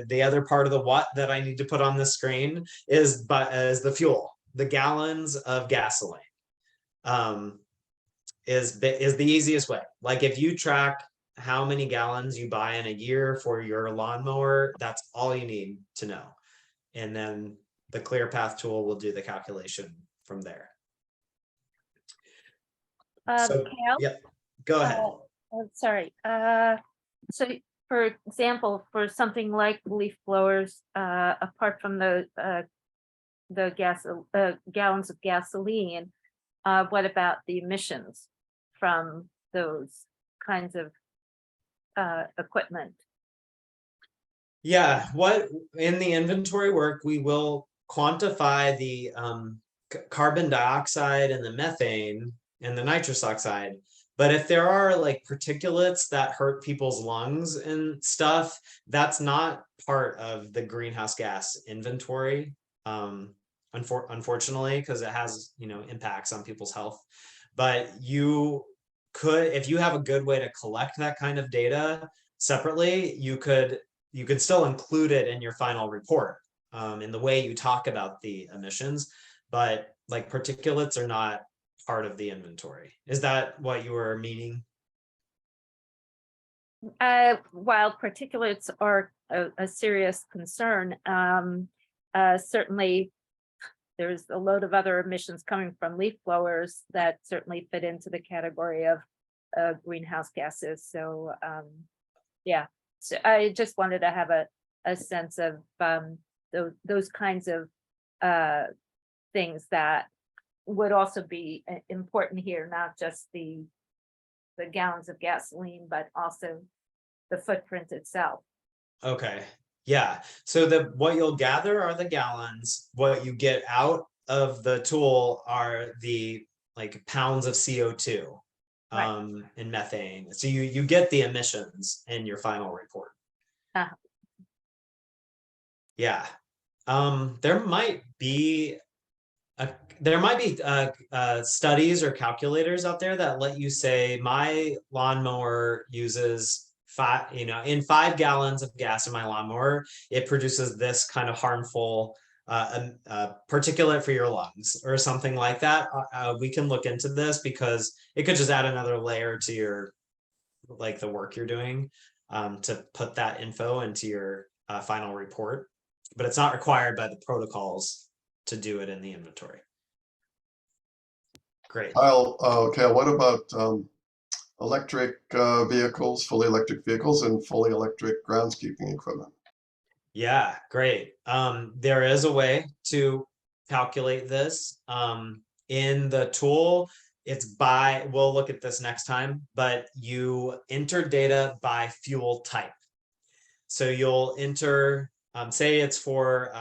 the other part of the what that I need to put on the screen is the fuel, the gallons of gasoline. Is the easiest way. Like if you track how many gallons you buy in a year for your lawnmower, that's all you need to know. And then the ClearPath tool will do the calculation from there. So, Cal? yep, go ahead. Sorry. So for example, for something like leaf blowers, apart from the gallons of gasoline, what about the emissions from those kinds of equipment? Yeah, what in the inventory work, we will quantify the carbon dioxide and the methane and the nitrous oxide. But if there are like particulates that hurt people's lungs and stuff, that's not part of the greenhouse gas inventory. Unfortunately, because it has, impacts on people's health. But you could, if you have a good way to collect that kind of data separately, you could still include it in your final report, in the way you talk about the emissions, but like particulates are not part of the inventory. Is that what you were meaning? While particulates are a serious concern, certainly there's a load of other emissions coming from leaf blowers that certainly fit into the category of greenhouse gases. So yeah, so I just wanted to have a sense of those kinds of things that would also be important here, not just the gallons of gasoline, but also the footprint itself. Okay. Yeah. So what you'll gather are the gallons. What you get out of the tool are the like pounds of CO2 Right. and methane. So you get the emissions in your final report. Yeah. There might be studies or calculators out there that let you say my lawnmower uses in 5 gallons of gas in my lawnmower, it produces this kind of harmful particulate for your lungs or something like that. We can look into this because it could just add another layer to your, like the work you're doing, to put that info into your final report, but it's not required by the protocols to do it in the inventory. Great. Kyle, what about electric vehicles, fully electric vehicles and fully electric groundskeeping equipment? Yeah, great. There is a way to calculate this. In the tool, we'll look at this next time, but you enter data by fuel type. So you'll enter, say it's for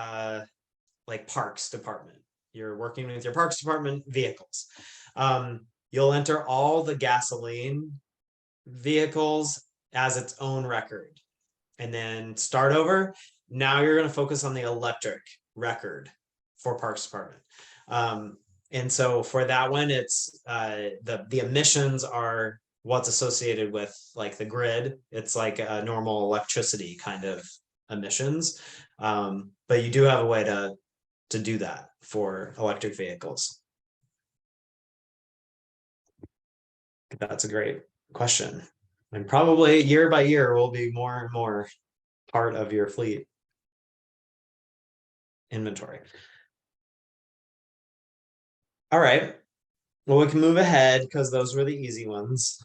like parks department. You're working with your parks department vehicles. You'll enter all the gasoline vehicles as its own record and then start over. Now you're going to focus on the electric record for parks department. And so for that one, it's the emissions are what's associated with like the grid. It's like a normal electricity kind of emissions. But you do have a way to do that for electric vehicles. That's a great question. And probably year by year will be more and more part of your fleet inventory. All right. Well, we can move ahead because those were the easy ones.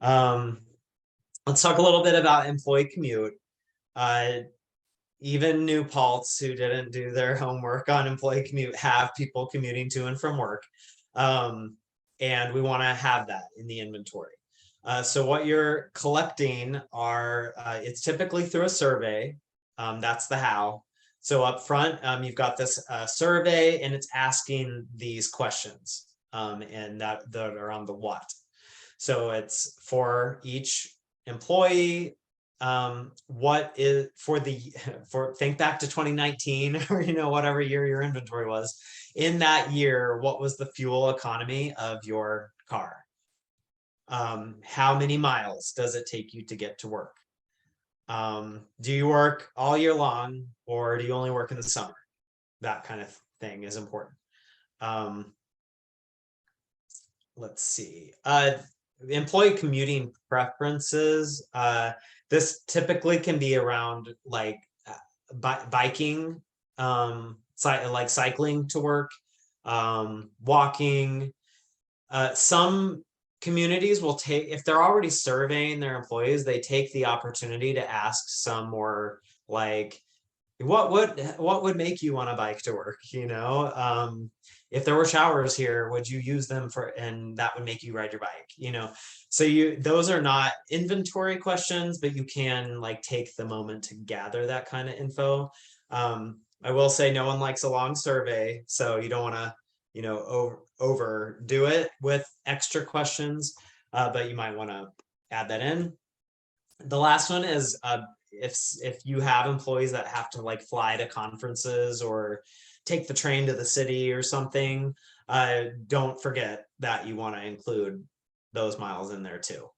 Let's talk a little bit about employee commute. Even new palts who didn't do their homework on employee commute have people commuting to and from work. And we want to have that in the inventory. So what you're collecting are, it's typically through a survey. That's the how. So up front, you've got this survey and it's asking these questions, and that are on the what. So it's for each employee, what is think back to 2019 or whatever year your inventory was. In that year, what was the fuel economy of your car? How many miles does it take you to get to work? Do you work all year long or do you only work in the summer? That kind of thing is important. Let's see. Employee commuting preferences. This typically can be around like biking, like cycling to work, walking. Some communities will take, if they're already surveying their employees, they take the opportunity to ask some more like, what would make you want to bike to work? if there were showers here, would you use them for, and that would make you ride your bike, you know? So those are not inventory questions, but you can like take the moment to gather that kind of info. I will say no one likes a long survey, so you don't want to, you know, overdo it with extra questions, but you might want to add that in. The last one is if you have employees that have to like fly to conferences or take the train to the city or something, don't forget that you want to include those miles in there too.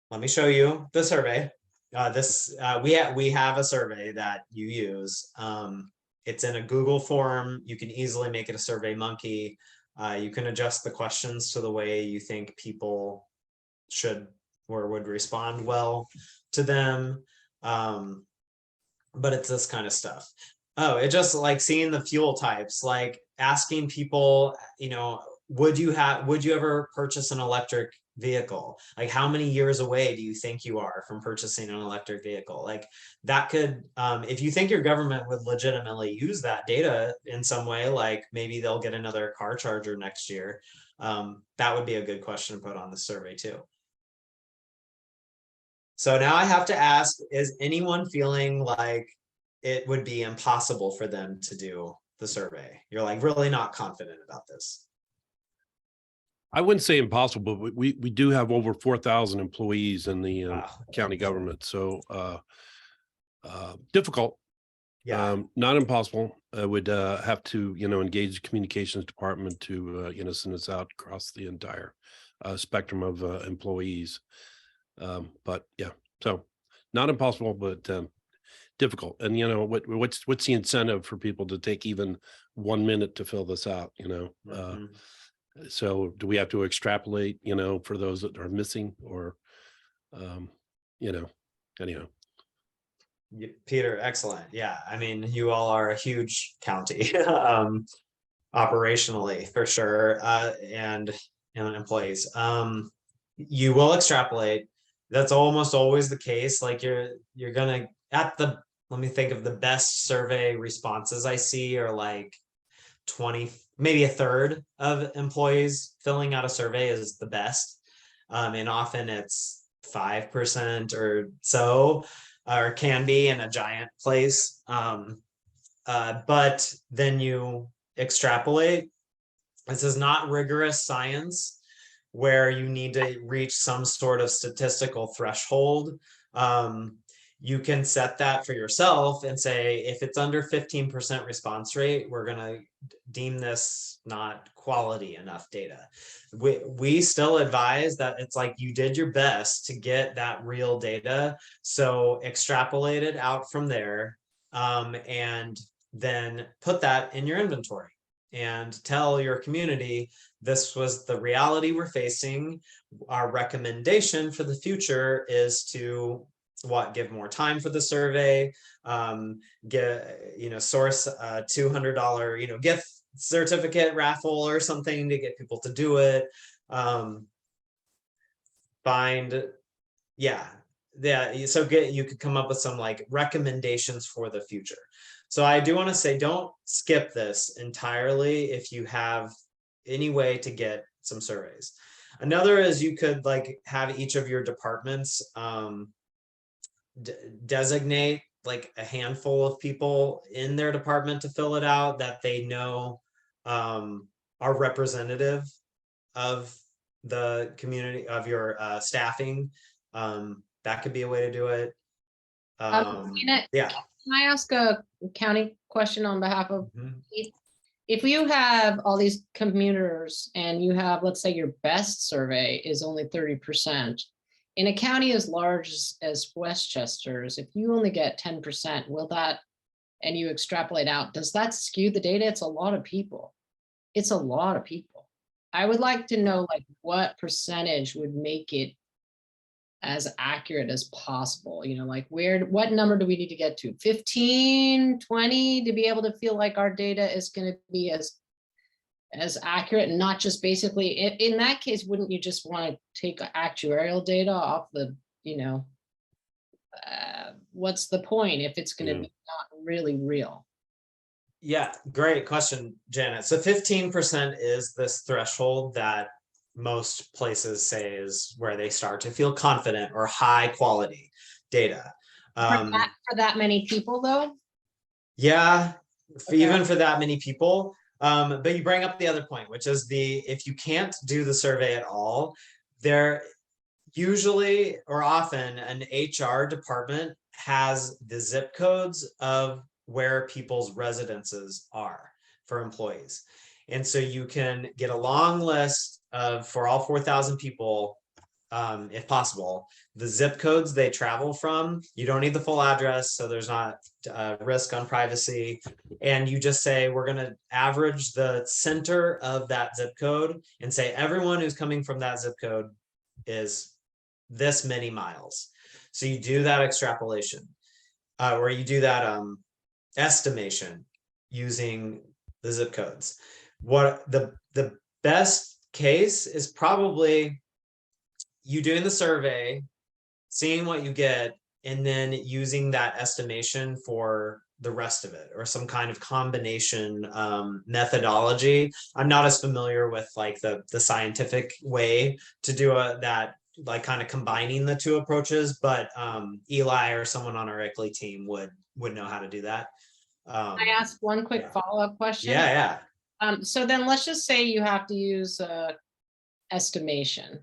Let me show you the survey. We have a survey that you use. It's in a Google form. You can easily make it a Survey Monkey. You can adjust the questions to the way you think people should or would respond well to them. But it's this kind of stuff. Oh, it just like seeing the fuel types, like asking people, you know, would you ever purchase an electric vehicle? Like how many years away do you think you are from purchasing an electric vehicle? Like that could, if you think your government would legitimately use that data in some way, like maybe they'll get another car charger next year. That would be a good question to put on the survey too. So now I have to ask, is anyone feeling like it would be impossible for them to do the survey? You're like really not confident about this. I wouldn't say impossible, but we do have over 4,000 employees in the Wow. county government. So difficult, Yeah. not impossible. I would have to, you know, engage the communications department to, you know, send us out across the entire spectrum of employees. But yeah, so not impossible, but difficult. And you know, what's the incentive for people to take even 1 minute to fill this out? You know, so do we have to extrapolate? You know, for those that are missing, or you know, anyhow. Peter, excellent. Yeah, I mean, you all are a huge county, operationally for sure, and employees. You will extrapolate. That's almost always the case. Like you're gonna let me think of the best survey responses I see are like 20, maybe a third of employees filling out a survey is the best. And often it's 5% or so, or can be in a giant place. But then you extrapolate. This is not rigorous science where you need to reach some sort of statistical threshold. You can set that for yourself and say, if it's under 15% response rate, we're going to deem this not quality enough data. We still advise that it's like you did your best to get that real data. So extrapolate it out from there, and then put that in your inventory and tell your community, this was the reality we're facing. Our recommendation for the future is to give more time for the survey, source a $200, gift certificate raffle or something to get people to do it. So you could come up with some like recommendations for the future. So I do want to say, don't skip this entirely if you have any way to get some surveys. Another is you could like have each of your departments designate like a handful of people in their department to fill it out that they know are representative of the community of your staffing. That could be a way to do it. Yeah. Can I ask a county question on behalf of Keith? If you have all these commuters and you have, let's say your best survey is only 30%, in a county as large as Westchester's, if you only get 10%, will that, and you extrapolate out, does that skew the data? It's a lot of people. It's a lot of people. I would like to know like what percentage would make it as accurate as possible, like what number do we need to get to? 15, 20 to be able to feel like our data is going to be as accurate and not just basically, in that case, wouldn't you just want to take actuarial data off the, what's the point if it's going to be not really real? Yeah, great question, Janet. So 15% is this threshold that most places say is where they start to feel confident or high quality data. For that many people though? Yeah, Okay. even for that many people. But you bring up the other point, which is if you can't do the survey at all, there usually or often an HR department has the zip codes of where people's residences are for employees. And so you can get a long list of, for all 4,000 people, if possible, the zip codes they travel from. You don't need the full address, so there's not risk on privacy. And you just say, we're going to average the center of that zip code and say everyone who's coming from that zip code is this many miles. So you do that extrapolation, or you do that estimation using the zip codes. What the best case is probably you doing the survey, seeing what you get, and then using that estimation for the rest of it, or some kind of combination methodology. I'm not as familiar with like the scientific way to do that, like kind of combining the two approaches, but Eli or someone on our ICLEI team would know how to do that. I ask one quick follow-up question? Yeah. So then let's just say you have to use estimation.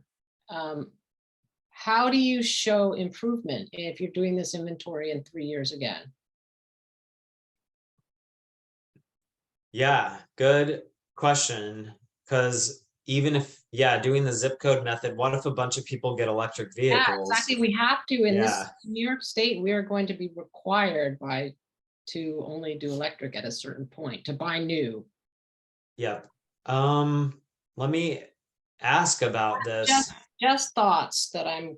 How do you show improvement if you're doing this inventory in 3 years again? Yeah, good question. Because even if, doing the zip code method, what if a bunch of people get electric vehicles? Yeah, exactly. We have to, in this Yeah. New York State, we are going to be required to only do electric at a certain point, to buy new. Yep. Let me ask about this. Just thoughts that I'm,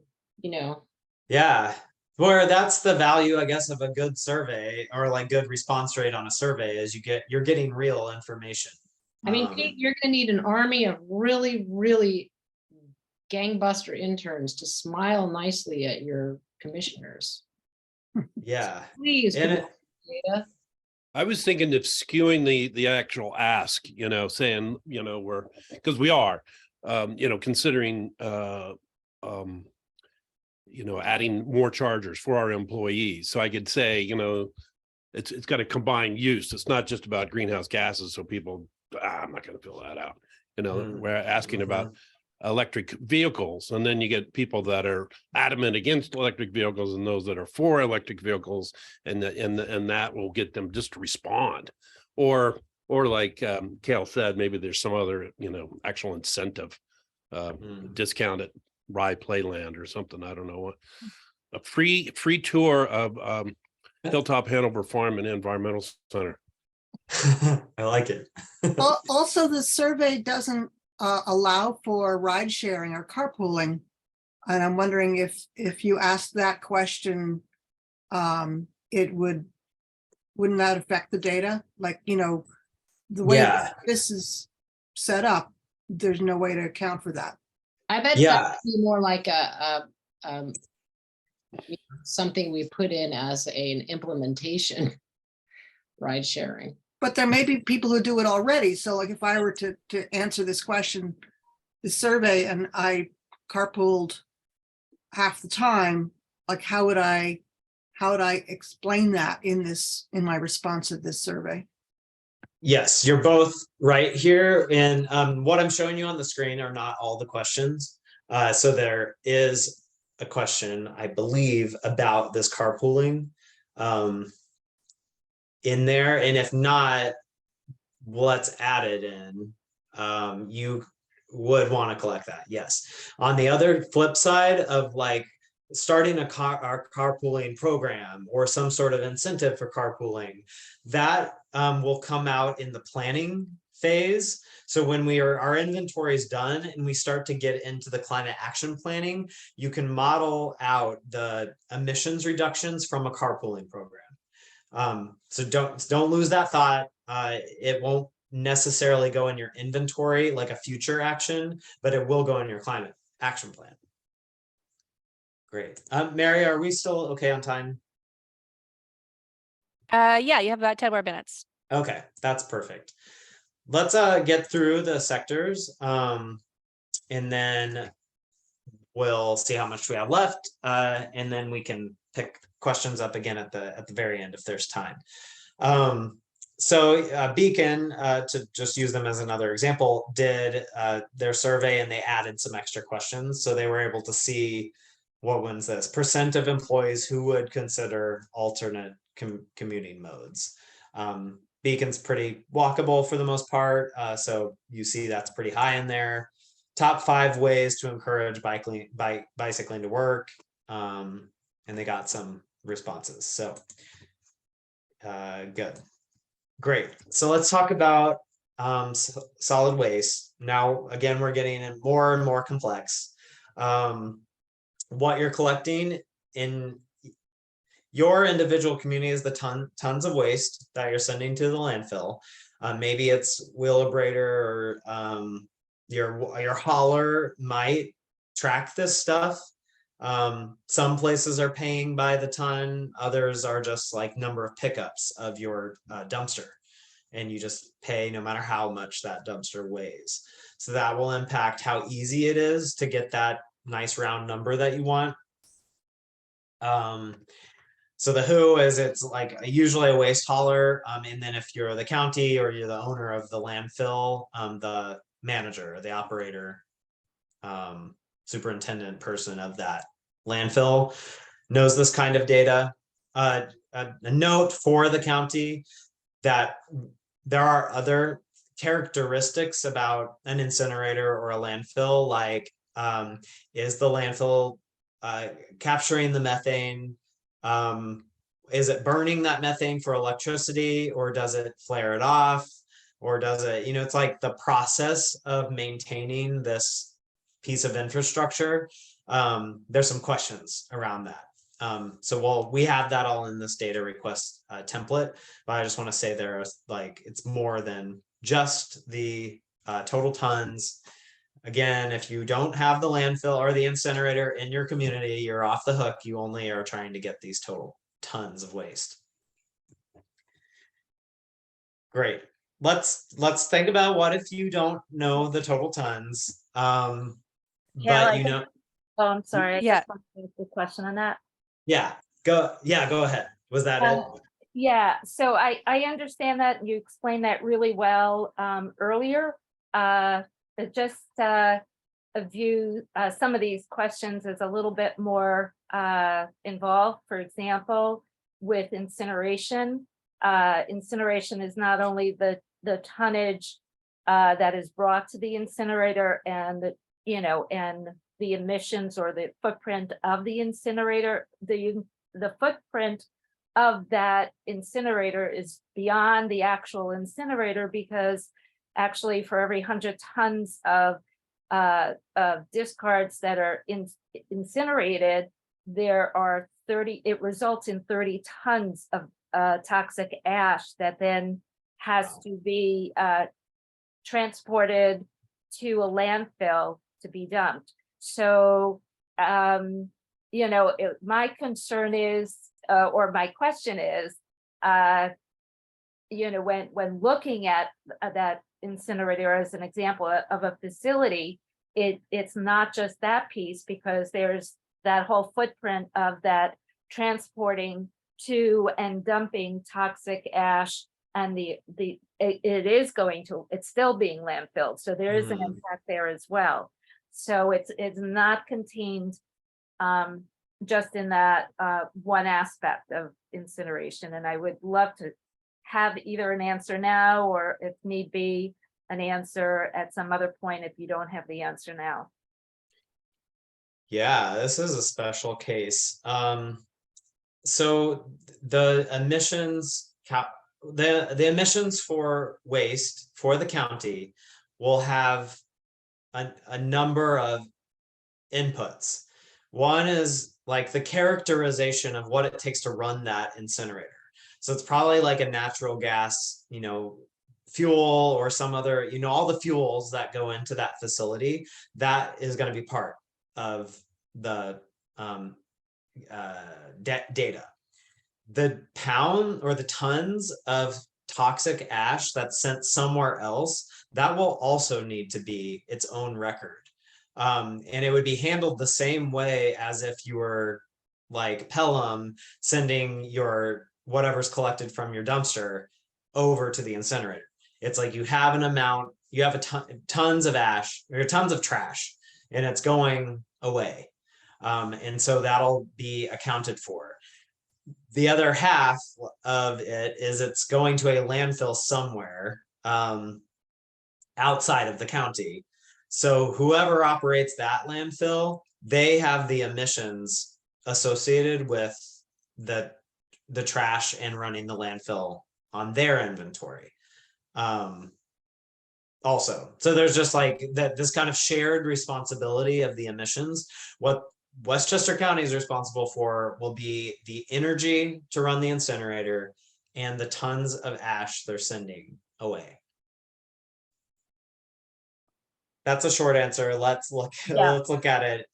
Yeah. Where that's the value, I guess, of a good survey, or like good response rate on a survey, is you're getting real information. I mean, Pete, you're gonna need an army of really, really gangbuster interns to smile nicely at your commissioners. Yeah. Please, And give me data. I was thinking of skewing the actual ask, saying, because we are, considering, adding more chargers for our employees. So I could say, it's got a combined use. It's not just about greenhouse gases. So people, I'm not going to fill that out. We're asking about electric vehicles, and then you get people that are adamant against electric vehicles and those that are for electric vehicles, and that will get them just to respond, or like Kale said, maybe there's some other actual incentive, discounted Rye Playland or something. I don't know what. A free tour of Hilltop Hanover Farm and Environmental Center. I like it. Also, the survey doesn't allow for ride sharing or carpooling. And I'm wondering if you ask that question, wouldn't that affect the data? Like, the way this is set up, there's no way to account for that. I bet that would be more like something we put in as an implementation, ride sharing. But there may be people who do it already. So like if I were to answer this question, the survey, and I carpooled half the time, like how would I explain that in my response to this survey? Yes, you're both right here. And what I'm showing you on the screen are not all the questions. So there is a question, I believe, about this carpooling in there. And if not, let's add it in. You would want to collect that. Yes. On the other flip side of like starting our carpooling program or some sort of incentive for carpooling, that will come out in the planning phase. So when our inventory is done and we start to get into the climate action planning, you can model out the emissions reductions from a carpooling program. So don't lose that thought. It won't necessarily go in your inventory like a future action, but it will go in your climate action plan. Great. Mary, are we still okay on time? Yeah, you have about 10 more minutes. Okay, that's perfect. Let's get through the sectors, and then we'll see how much we have left, and then we can pick questions up again at the very end if there's time. So Beacon, to just use them as another example, did their survey and they added some extra questions. So they were able to see, what one's this? Percent of employees who would consider alternate commuting modes. Beacon's pretty walkable for the most part. So you see that's pretty high in there. Top 5 ways to encourage bicycling to work. And they got some responses. So good. Great. So let's talk about solid waste. Now, again, we're getting in more and more complex. What you're collecting in your individual community is the tons of waste that you're sending to the landfill. Maybe it's Wheelabrator or your hauler might track this stuff. Some places are paying by the ton, others are just like number of pickups of your dumpster, and you just pay no matter how much that dumpster weighs. So that will impact how easy it is to get that nice round number that you want. So the who is, it's like usually a waste hauler, and then if you're the county or you're the owner of the landfill, the manager or the operator, superintendent person of that landfill knows this kind of data. A note for the county that there are other characteristics about an incinerator or a landfill, like is the landfill capturing the methane? Is it burning that methane for electricity, or does it flare it off, or does it, it's like the process of maintaining this piece of infrastructure. There's some questions around that. So we have that all in this data request template, but I just want to say it's more than just the total tons. Again, if you don't have the landfill or the incinerator in your community, you're off the hook. You only are trying to get these total tons of waste. Great. Let's think about what if you don't know the total tons. Yeah, But you know. Oh, I'm sorry. I Yeah. just want to ask a question on that. Go ahead. Was that it? Yeah, so I understand that you explained that really well earlier. Just view some of these questions as a little bit more involved. For example, with incineration, incineration is not only the tonnage that is brought to the incinerator and and the emissions or the footprint of the incinerator. The footprint of that incinerator is beyond the actual incinerator, because actually for every 100 tons of discards that are incinerated, there are 30, it results in 30 tons of toxic ash that then has to be transported to a landfill to be dumped. So, my concern is, or my question is, when looking at that incinerator as an example of a facility, it's not just that piece, because there's that whole footprint of that transporting to and dumping toxic ash, and it's still being landfilled. So there is an impact there as well. So it's not contained just in that one aspect of incineration. And I would love to have either an answer now, or if need be, an answer at some other point if you don't have the answer now. Yeah, this is a special case. So the emissions the emissions for waste for the county will have a number of inputs. One is like the characterization of what it takes to run that incinerator. So it's probably like a natural gas, fuel or some other, all the fuels that go into that facility, that is going to be part of the data. The pound or the tons of toxic ash that's sent somewhere else, that will also need to be its own record. And it would be handled the same way as if you were like Pelham sending your whatever's collected from your dumpster over to the incinerator. It's like you have an amount, you have tons of ash or tons of trash, and it's going away. And so that'll be accounted for. The other half of it is it's going to a landfill somewhere outside of the county. So whoever operates that landfill, they have the emissions associated with the trash and running the landfill on their inventory. Also, so there's just like that, this kind of shared responsibility of the emissions. What Westchester County is responsible for will be the energy to run the incinerator and the tons of ash they're sending away. That's a short answer. Let's look at it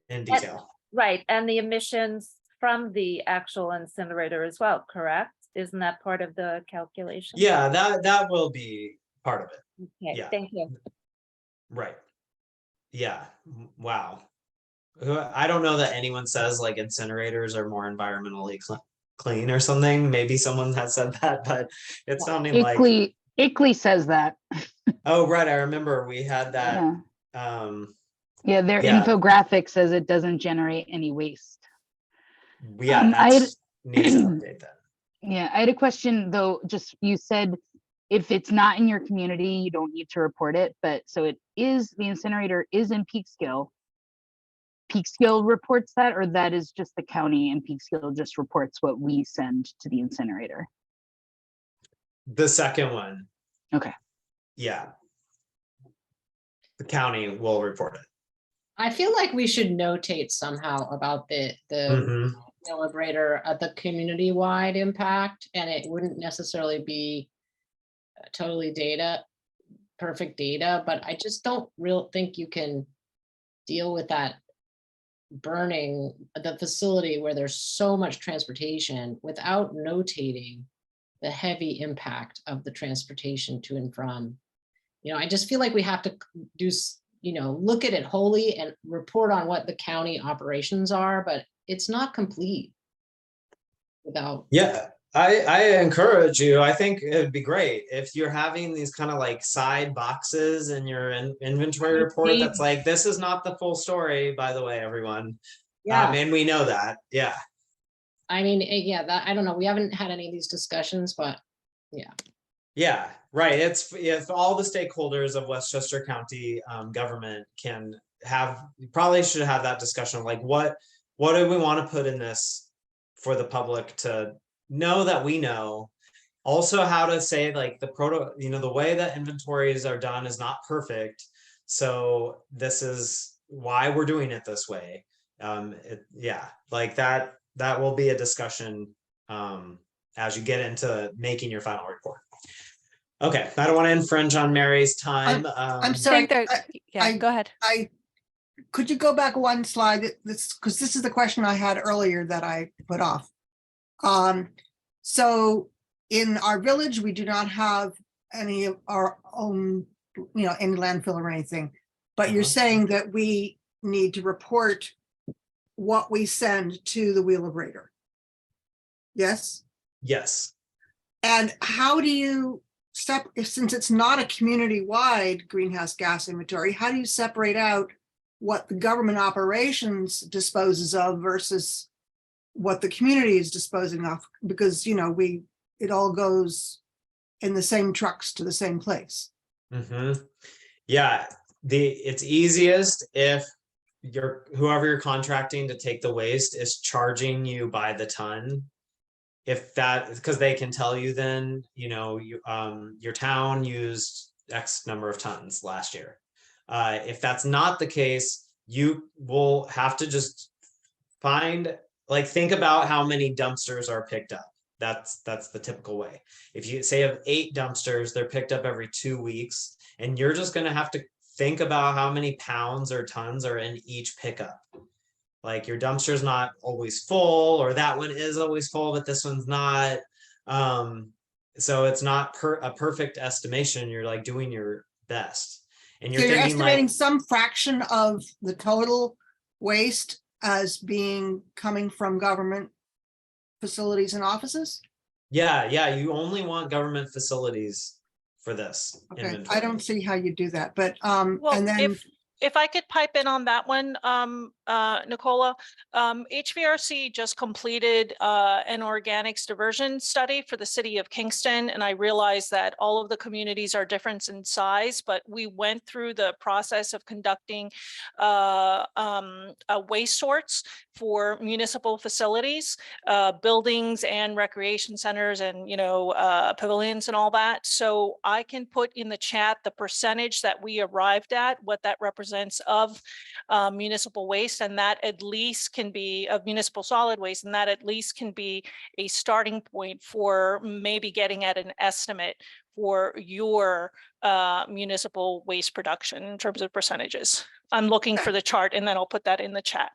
in detail. Right, and the emissions from the actual incinerator as well, correct? Isn't that part of the calculation? Yeah, that will be part of it. Okay, Yeah. thank you. Right. Yeah. Wow. I don't know that anyone says like incinerators are more environmentally clean or something. Maybe someone has said that, but it's sounding like ICLEI says that. Oh, right. I remember we had that. Yeah, their infographic says it doesn't generate any waste. Yeah, that's needs to update that. Yeah, I had a question though. Just you said if it's not in your community, you don't need to report it. But so it is, the incinerator is in Peekskill. Peekskill reports that, or that is just the county and Peekskill just reports what we send to the incinerator? The second one. Okay. Yeah. The county will report it. I feel like we should notate somehow about the deliberator at the community-wide impact, and it wouldn't necessarily be totally perfect data, but I just don't think you can deal with that burning the facility where there's so much transportation without notating the heavy impact of the transportation to and from. You know, I just feel like we have to do, look at it wholly and report on what the county operations are, but it's not complete without. Yeah, I encourage you. I think it'd be great if you're having these kind of like side boxes in your inventory report that's like, this is not the full story, by the way, everyone. Yeah. And we know that. Yeah. I mean, yeah, I don't know. We haven't had any of these discussions, but yeah. Yeah, right. It's if all the stakeholders of Westchester County government can have, you probably should have that discussion of like, what do we want to put in this for the public to know that we know. Also how to say like the way that inventories are done is not perfect. So this is why we're doing it this way. Like that will be a discussion as you get into making your final report. Okay, I don't want to infringe on Mary's time. I'm sorry. Go ahead. Could you go back one slide? Because this is the question I had earlier that I put off. So in our village, we do not have any of our own, any landfill or anything. But you're saying that we need to report what we send to the Wheelabrator. Yes? Yes. And how do you since it's not a community-wide greenhouse gas inventory, how do you separate out what the government operations disposes of versus what the community is disposing of? Because, it all goes in the same trucks to the same place. Yeah, it's easiest if whoever you're contracting to take the waste is charging you by the ton. If that, because they can tell you then, your town used X number of tons last year. If that's not the case, you will have to just think about how many dumpsters are picked up. That's the typical way. If you say have 8 dumpsters, they're picked up every 2 weeks, and you're just going to have to think about how many pounds or tons are in each pickup. Like your dumpster's not always full, or that one is always full, but this one's not. So it's not a perfect estimation. You're like doing your best. And So you're you're thinking estimating like, some fraction of the total waste as being coming from government facilities and offices? yeah, you only want government facilities for this Okay, I inventory. don't see how you do that, but, Well, and then, if I could pipe in on that one, Nicola, HVRC just completed an organics diversion study for the city of Kingston, and I realized that all of the communities are different in size, but we went through the process of conducting waste sorts for municipal facilities, buildings and recreation centers and, pavilions and all that. So I can put in the chat the percentage that we arrived at, what that represents of municipal waste, and that at least can be of municipal solid waste, and that at least can be a starting point for maybe getting at an estimate for your municipal waste production in terms of percentages. I'm looking for the chart and then I'll put that in the chat.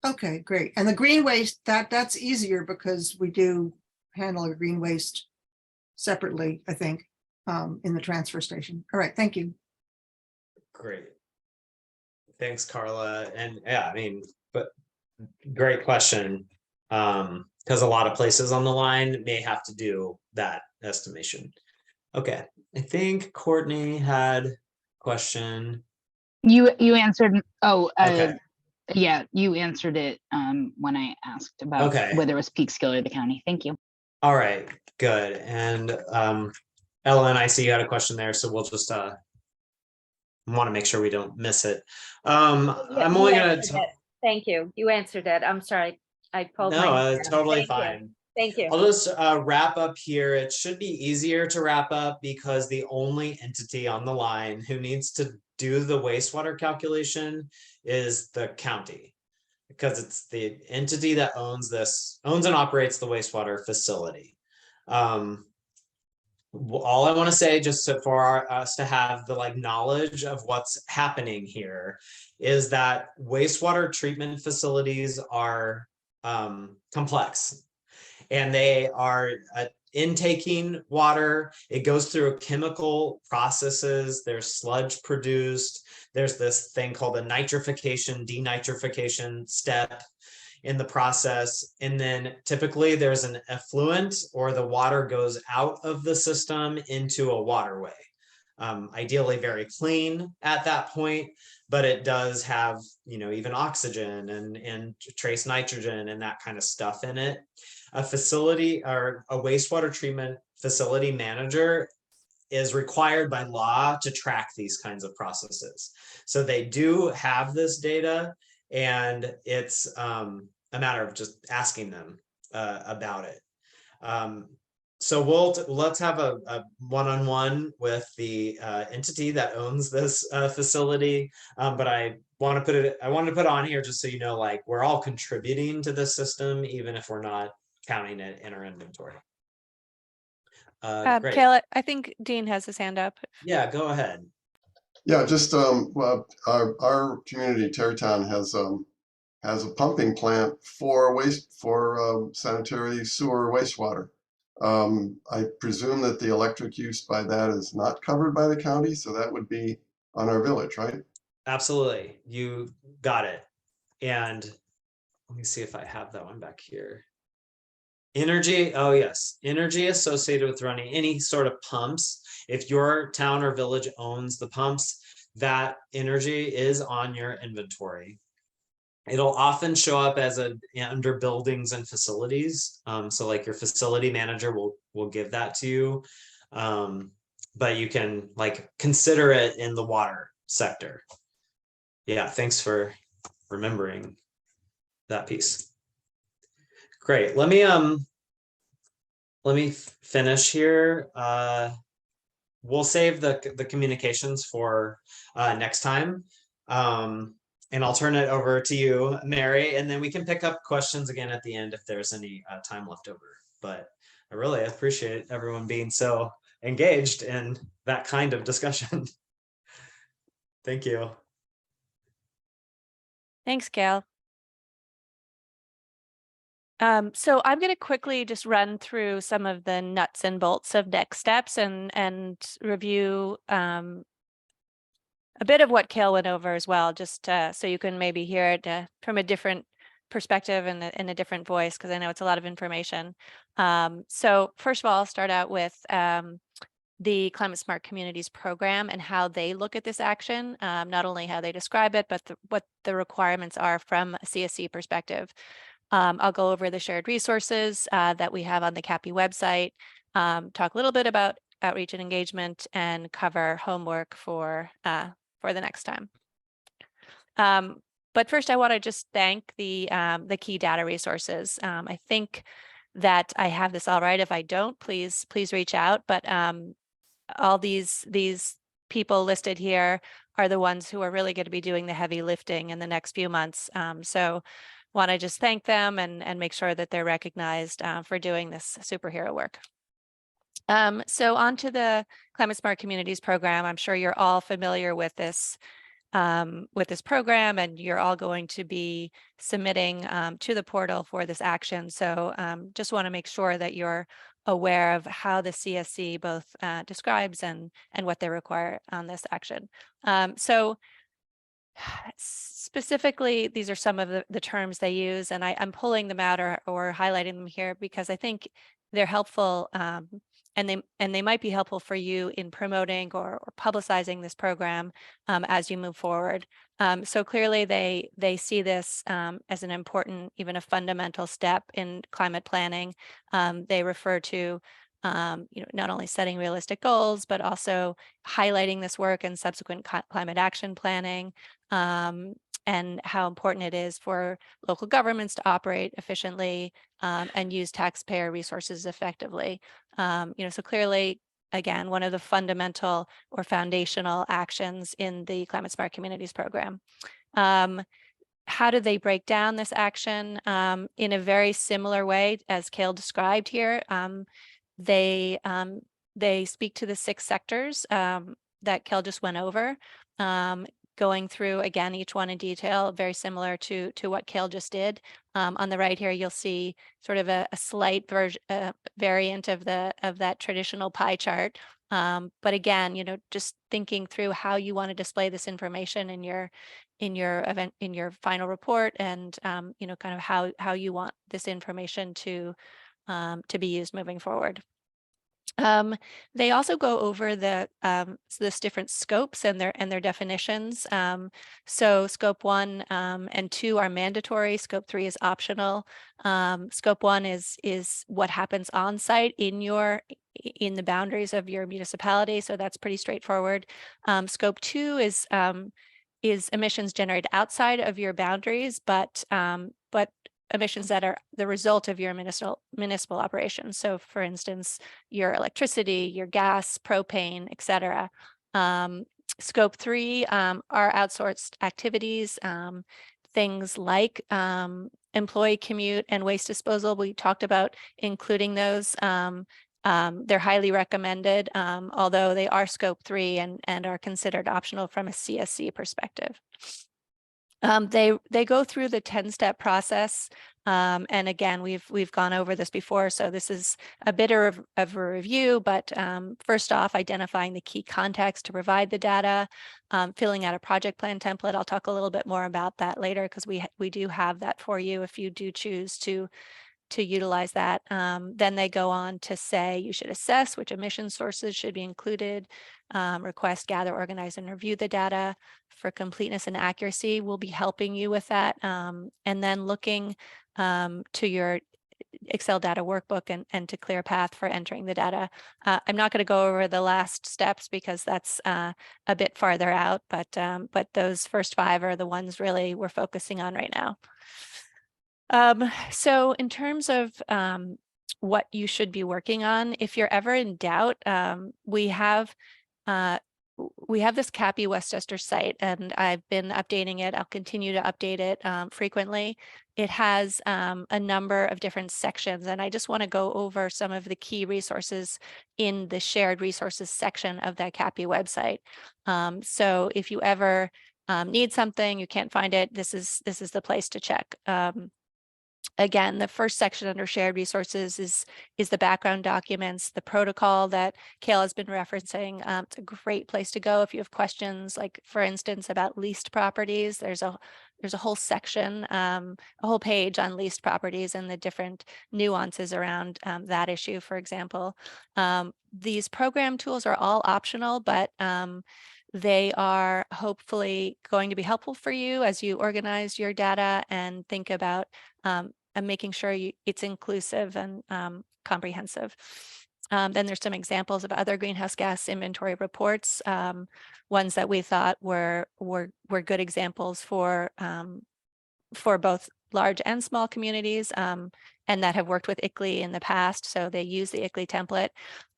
okay, great. And the green waste, that's easier because we do handle a green waste separately, I think, in the transfer station. All right, thank you. Great. Thanks, Carla. And yeah, I mean, but great question. Because a lot of places on the line may have to do that estimation. Okay, I think Courtney had a question. You answered. Oh, Okay. yeah, you answered it when I asked about Okay. whether it was Peekskill or the county. Thank you. All right, good. And Ellen, I see you had a question there, so we'll just want to make sure we don't miss it. I'm only gonna Thank you. You answered it. I'm sorry. I pulled my. No, totally Thank you. fine. Thank you. I'll just wrap up here. It should be easier to wrap up because the only entity on the line who needs to do the wastewater calculation is the county, because it's the entity that owns and operates the wastewater facility. All I want to say, just for us to have the knowledge of what's happening here, is that wastewater treatment facilities are complex, and they are intaking water. It goes through chemical processes. There's sludge produced. There's this thing called a nitrification, denitrification step in the process. And then typically there's an effluent, or the water goes out of the system into a waterway. Ideally very clean at that point, but it does have, even oxygen and trace nitrogen and that kind of stuff in it. A facility or a wastewater treatment facility manager is required by law to track these kinds of processes. So they do have this data, and it's a matter of just asking them about it. So let's have a one-on-one with the entity that owns this facility. But I wanted to put on here just so you know, we're all contributing to this system, even if we're not counting it in our inventory. Great. Kayla, I think Dean has his hand up. Yeah, go ahead. Yeah, just well, our community, Terrytown, has a pumping plant for sanitary sewer wastewater. I presume that the electric use by that is not covered by the county, so that would be on our village, right? Absolutely, you got it. And let me see if I have that one back here. Energy, oh yes, energy associated with running any sort of pumps. If your town or village owns the pumps, that energy is on your inventory. It'll often show up as under buildings and facilities. So your facility manager will give that to you. But you can consider it in the water sector. Yeah, thanks for remembering that piece. Great. Let me finish here. We'll save the communications for next time. And I'll turn it over to you, Mary, and then we can pick up questions again at the end if there's any time left over. But I really appreciate everyone being so engaged in that kind of discussion. Thank you. Thanks, Gail. So I'm going to quickly just run through some of the nuts and bolts of next steps and review a bit of what Kale went over as well, just so you can maybe hear it from a different perspective and in a different voice, because I know it's a lot of information. So first of all, I'll start out with the Climate Smart Communities program and how they look at this action, not only how they describe it, but what the requirements are from a CSC perspective. I'll go over the shared resources that we have on the CAPI website, talk a little bit about outreach and engagement, and cover homework for the next time. But first, I want to just thank the key data resources. I think that I have this all right. If I don't, please reach out. But all these people listed here are the ones who are really going to be doing the heavy lifting in the next few months. So want to just thank them and make sure that they're recognized for doing this superhero work. So on to the Climate Smart Communities program. I'm sure you're all familiar with this program, and you're all going to be submitting to the portal for this action. So just want to make sure that you're aware of how the CSC both describes and what they require on this action. So specifically, these are some of the terms they use, and I'm pulling them out or highlighting them here because I think they're helpful, and they might be helpful for you in promoting or publicizing this program as you move forward. So clearly, they see this as an important, even a fundamental step in climate planning. They refer to not only setting realistic goals, but also highlighting this work and subsequent climate action planning, and how important it is for local governments to operate efficiently and use taxpayer resources effectively. So clearly, again, one of the fundamental or foundational actions in the Climate Smart Communities program. How do they break down this action? In a very similar way as Kale described here. They speak to the 6 sectors that Kel just went over, going through again each one in detail, very similar to what Kale just did. On the right here, you'll see sort of a slight variant of that traditional pie chart. But again, just thinking through how you want to display this information in your final report, and kind of how you want this information to be used moving forward. They also go over this different scopes and their definitions. So scope 1 and 2 are mandatory. Scope 3 is optional. Scope 1 is what happens on site in the boundaries of your municipality. So that's pretty straightforward. Scope 2 is emissions generated outside of your boundaries, but emissions that are the result of your municipal operations. So for instance, your electricity, your gas, propane, et cetera. Scope 3 are outsourced activities, things like employee commute and waste disposal. We talked about including those. They're highly recommended, although they are scope 3 and are considered optional from a CSC perspective. They go through the 10-step process. And again, we've gone over this before, so this is a bit of a review, but first off, identifying the key context to provide the data, filling out a project plan template. I'll talk a little bit more about that later because we do have that for you if you do choose to utilize that. Then they go on to say you should assess which emission sources should be included, request, gather, organize, and review the data for completeness and accuracy. We'll be helping you with that. And then looking to your Excel data workbook and to clear path for entering the data. I'm not going to go over the last steps because that's a bit farther out, but those first 5 are the ones really we're focusing on right now. So in terms of what you should be working on, if you're ever in doubt, we have this CAPI Westchester site, and I've been updating it. I'll continue to update it frequently. It has a number of different sections, and I just want to go over some of the key resources in the shared resources section of that CAPI website. So if you ever need something, you can't find it, this is the place to check. again, the first section under shared resources is the background documents, the protocol that Kale has been referencing. It's a great place to go if you have questions, like for instance, about leased properties. There's a whole section, a whole page on leased properties and the different nuances around that issue, for example. These program tools are all optional, but they are hopefully going to be helpful for you as you organize your data and think about and making sure it's inclusive and comprehensive. Then there's some examples of other greenhouse gas inventory reports, ones that we thought were good examples for both large and small communities, and that have worked with ICLEI in the past. So they use the ICLEI template.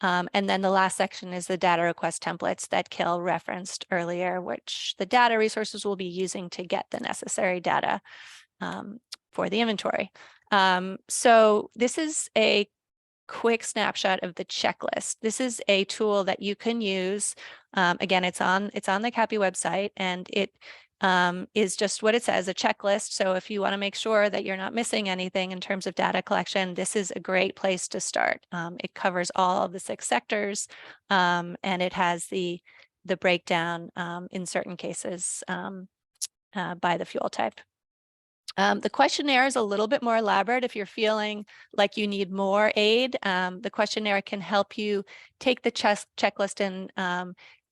And then the last section is the data request templates that Kale referenced earlier, which the data resources will be using to get the necessary data for the inventory. So this is a quick snapshot of the checklist. This is a tool that you can use. Again, it's on the CAPI website, and it is just what it says, a checklist. So if you want to make sure that you're not missing anything in terms of data collection, this is a great place to start. It covers all of the 6 sectors, and it has the breakdown in certain cases by the fuel type. The questionnaire is a little bit more elaborate. If you're feeling like you need more aid, the questionnaire can help you take the checklist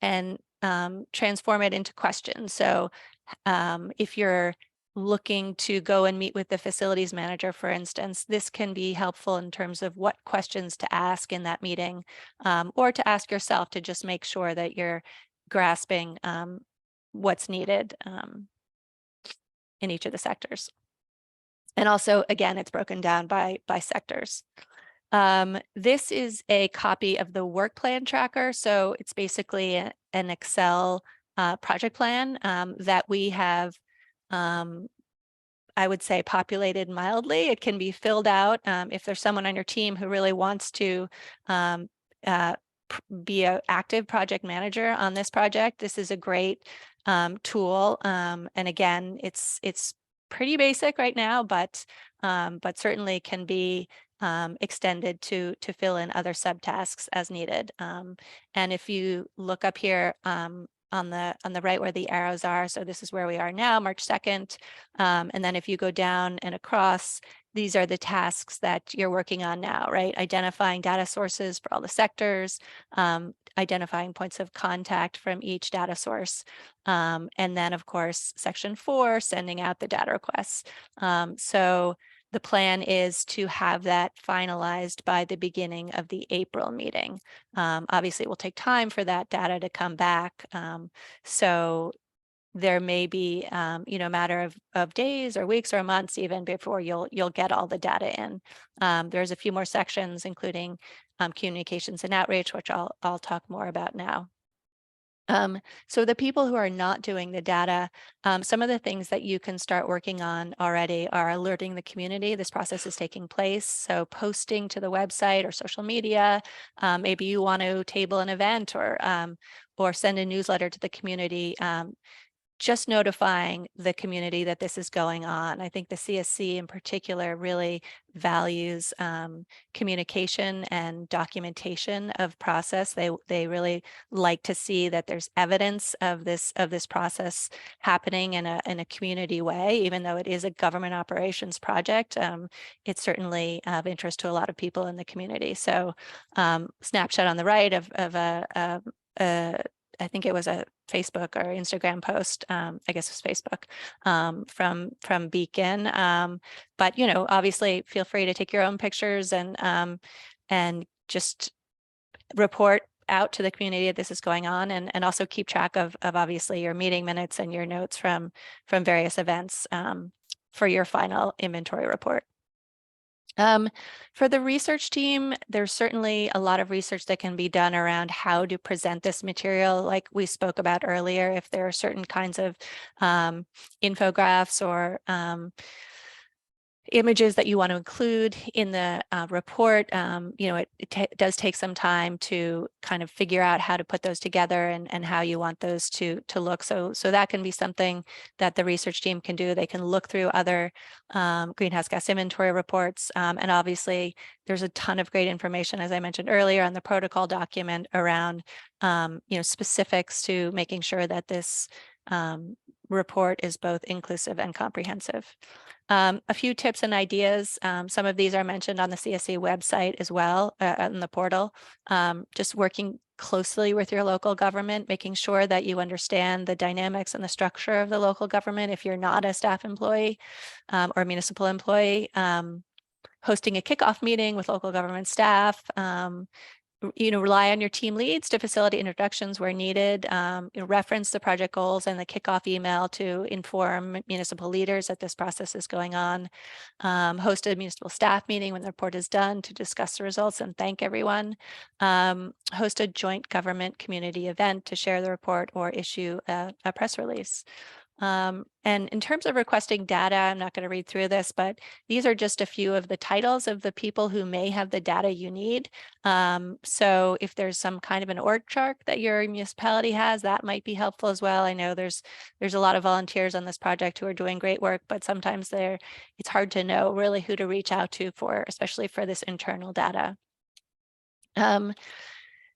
and transform it into questions. So if you're looking to go and meet with the facilities manager, for instance, this can be helpful in terms of what questions to ask in that meeting, or to ask yourself to just make sure that you're grasping what's needed in each of the sectors. And also, again, it's broken down by sectors. This is a copy of the work plan tracker. So it's basically an Excel project plan that we have, I would say, populated mildly. It can be filled out if there's someone on your team who really wants to be an active project manager on this project. This is a great tool. And again, it's pretty basic right now, but certainly can be extended to fill in other subtasks as needed. And if you look up here on the right where the arrows are, so this is where we are now, March 2nd. And then if you go down and across, these are the tasks that you're working on now, right? Identifying data sources for all the sectors, identifying points of contact from each data source. And then, of course, section 4, sending out the data requests. So the plan is to have that finalized by the beginning of the April meeting. Obviously, it will take time for that data to come back. So there may be, a matter of days or weeks or months even before you'll get all the data in. There's a few more sections, including communications and outreach, which I'll talk more about now. So the people who are not doing the data, some of the things that you can start working on already are alerting the community this process is taking place. So posting to the website or social media, maybe you want to table an event or send a newsletter to the community. Just notifying the community that this is going on. I think the CSC in particular really values communication and documentation of process. They really like to see that there's evidence of this process happening in a community way, even though it is a government operations project. It's certainly of interest to a lot of people in the community. So snapshot on the right of a I think it was a Facebook or Instagram post. I guess it was Facebook from Beacon. But obviously, feel free to take your own pictures and just report out to the community that this is going on, and also keep track of obviously your meeting minutes and your notes from various events for your final inventory report. For the research team, there's certainly a lot of research that can be done around how to present this material, like we spoke about earlier. If there are certain kinds of infographics or images that you want to include in the report. You know, it does take some time to kind of figure out how to put those together and how you want those to look. So that can be something that the research team can do. They can look through other greenhouse gas inventory reports. And obviously, there's a ton of great information, as I mentioned earlier, on the protocol document around you know, specifics to making sure that this report is both inclusive and comprehensive. A few tips and ideas. Some of these are mentioned on the CSC website as well, in the portal. Just working closely with your local government, making sure that you understand the dynamics and the structure of the local government if you're not a staff employee or municipal employee. Hosting a kickoff meeting with local government staff. You know, rely on your team leads to facilitate introductions where needed. You know, reference the project goals and the kickoff email to inform municipal leaders that this process is going on. Host a municipal staff meeting when the report is done to discuss the results and thank everyone. Host a joint government community event to share the report or issue a press release. And in terms of requesting data, I'm not going to read through this, but these are just a few of the titles of the people who may have the data you need. So if there's some kind of an org chart that your municipality has, that might be helpful as well. I know there's a lot of volunteers on this project who are doing great work, but sometimes it's hard to know really who to reach out to for, especially for this internal data.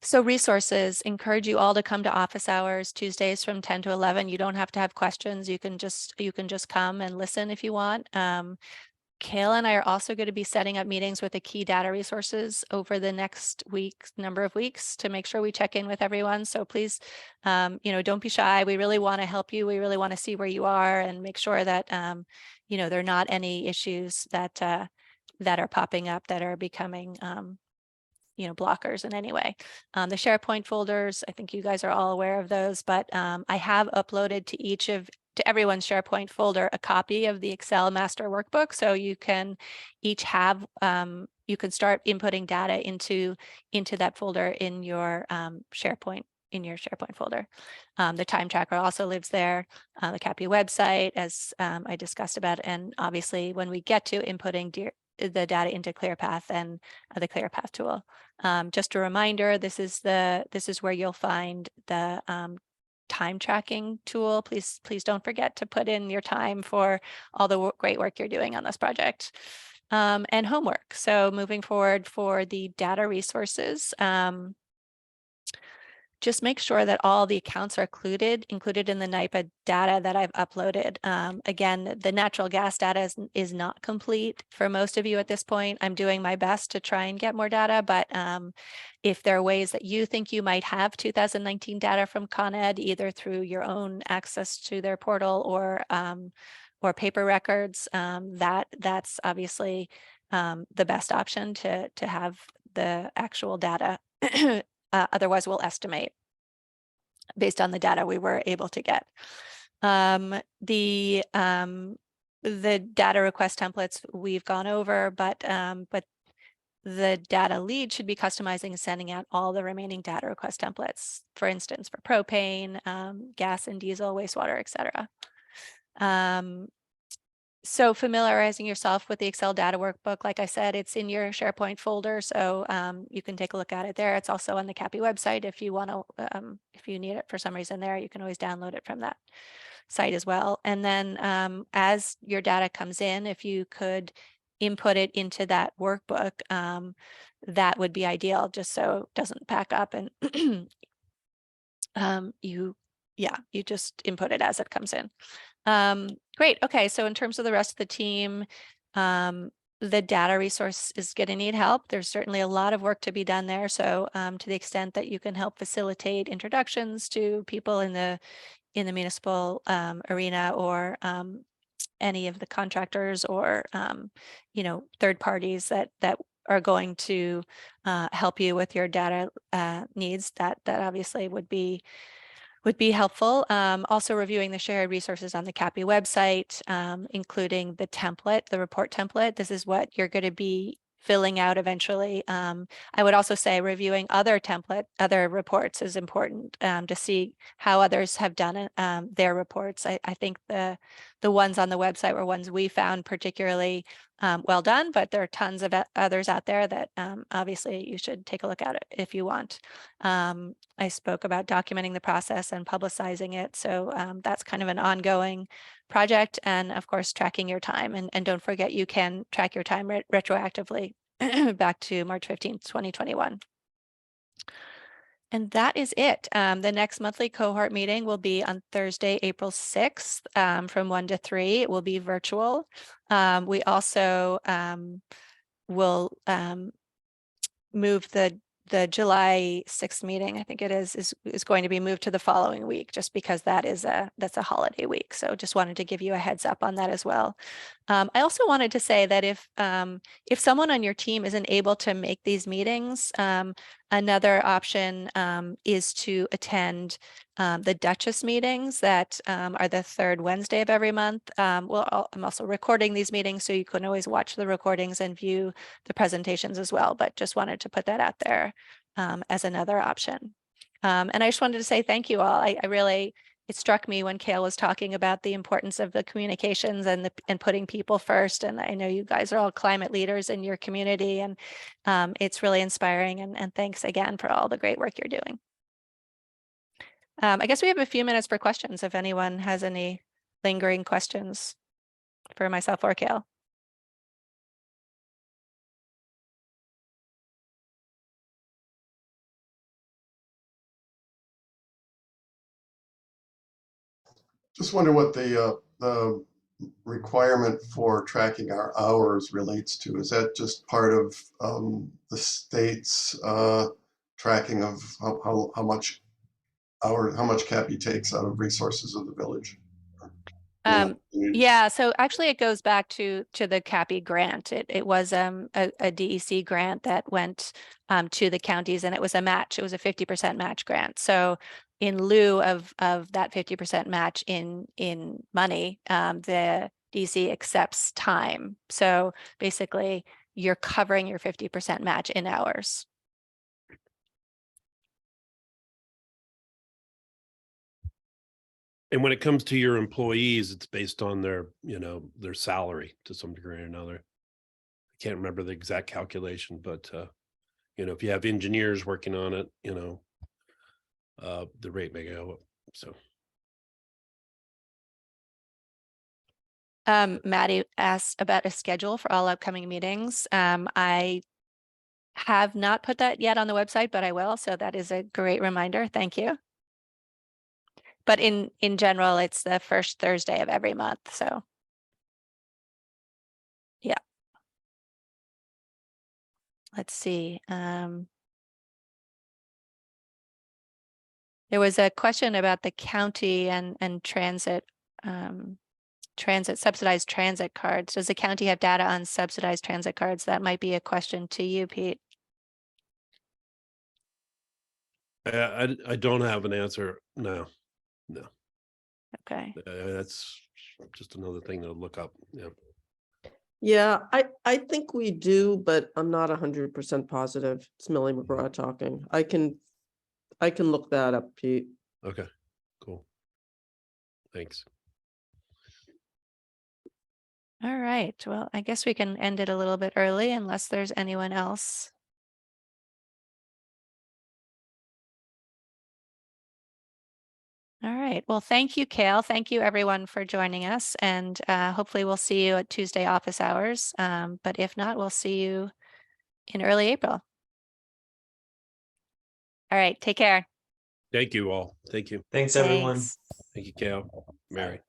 So resources, encourage you all to come to office hours Tuesdays from 10 to 11. You don't have to have questions. You can just come and listen if you want. Kayla and I are also going to be setting up meetings with the key data resources over the next number of weeks to make sure we check in with everyone. So please, you know, don't be shy. We really want to help you. We really want to see where you are and make sure that, you know, there are not any issues that are popping up that are becoming, you know, blockers in any way. The SharePoint folders, I think you guys are all aware of those, but I have uploaded to everyone's SharePoint folder a copy of the Excel master workbook. So you can each have, you can start inputting data into that folder in your SharePoint folder. The time tracker also lives there, the CAPI website, as I discussed about, and obviously when we get to inputting the data into ClearPath and the ClearPath tool. Just a reminder, this is where you'll find the time tracking tool. Please don't forget to put in your time for all the great work you're doing on this project. And homework. So moving forward for the data resources, just make sure that all the accounts are included in the NIPA data that I've uploaded. Again, the natural gas data is not complete for most of you at this point. I'm doing my best to try and get more data, but if there are ways that you think you might have 2019 data from Con Ed, either through your own access to their portal or paper records, that's obviously the best option to have the actual data. Otherwise, we'll estimate based on the data we were able to get. The data request templates we've gone over, but the data lead should be customizing and sending out all the remaining data request templates, for instance, for propane, gas and diesel, wastewater, etc. So familiarizing yourself with the Excel data workbook, like I said, it's in your SharePoint folder, so you can take a look at it there. It's also on the CAPI website if you want to, if you need it for some reason there, you can always download it from that site as well. And then as your data comes in, if you could input it into that workbook, that would be ideal, just so it doesn't pack up and you just input it as it comes in. Great. Okay. So in terms of the rest of the team, the data resource is going to need help. There's certainly a lot of work to be done there. So to the extent that you can help facilitate introductions to people in the municipal arena, or any of the contractors or you know, third parties that are going to help you with your data needs, that obviously would be helpful. Also reviewing the shared resources on the CAPI website, including the template, the report template. This is what you're going to be filling out eventually. I would also say reviewing other reports is important to see how others have done it, their reports. I think the ones on the website were ones we found particularly well done, but there are tons of others out there that obviously you should take a look at it if you want. I spoke about documenting the process and publicizing it. So that's kind of an ongoing project, and of course tracking your time, and don't forget you can track your time retroactively back to March 15th, 2021. And that is it. The next monthly cohort meeting will be on Thursday, April 6th from 1 to 3. It will be virtual. We also will move the July 6th meeting, I think it is going to be moved to the following week, just because that's a holiday week. So just wanted to give you a heads up on that as well. I also wanted to say that if someone on your team isn't able to make these meetings, another option is to attend the Duchess meetings that are the third Wednesday of every month. I'm also recording these meetings, so you can always watch the recordings and view the presentations as well, but just wanted to put that out there as another option. And I just wanted to say thank you all. It struck me when Kale was talking about the importance of the communications and putting people first. And I know you guys are all climate leaders in your community, and it's really inspiring. And thanks again for all the great work you're doing. I guess we have a few minutes for questions if anyone has any lingering questions for myself or Kale. Just wonder what the requirement for tracking our hours relates to. Is that just part of the state's tracking of how much CAPI takes out of resources of the village? Yeah, so actually it goes back to the CAPI grant. It was a DEC grant that went to the counties, and it was a match. It was a 50% match grant. So in lieu of that 50% match in money, the DEC accepts time. So basically you're covering your 50% match in hours. And when it comes to your employees, it's based on their, their salary to some degree or another. I can't remember the exact calculation, but if you have engineers working on it, the rate may go up. So Maddie asked about a schedule for all upcoming meetings. I have not put that yet on the website, but I will. So that is a great reminder. Thank you. But in general, it's the first Thursday of every month. So yeah. Let's see. There was a question about the county and transit, subsidized transit cards. Does the county have data on subsidized transit cards? That might be a question to you, Pete. I don't have an answer. No. Okay. That's just another thing to look up. Yeah. Yeah, I think we do, but I'm not 100% positive. It's Millie McGraw talking. I can look that up, Pete. Okay, cool. Thanks. All right. Well, I guess we can end it a little bit early unless there's anyone else. All right. Well, thank you, Kale. Thank you, everyone, for joining us. And hopefully we'll see you at Tuesday office hours. But if not, we'll see you in early April. All right. Take care. Thank you all. Thank you. Thanks, everyone. Thanks. Thank you, Kale, Mary.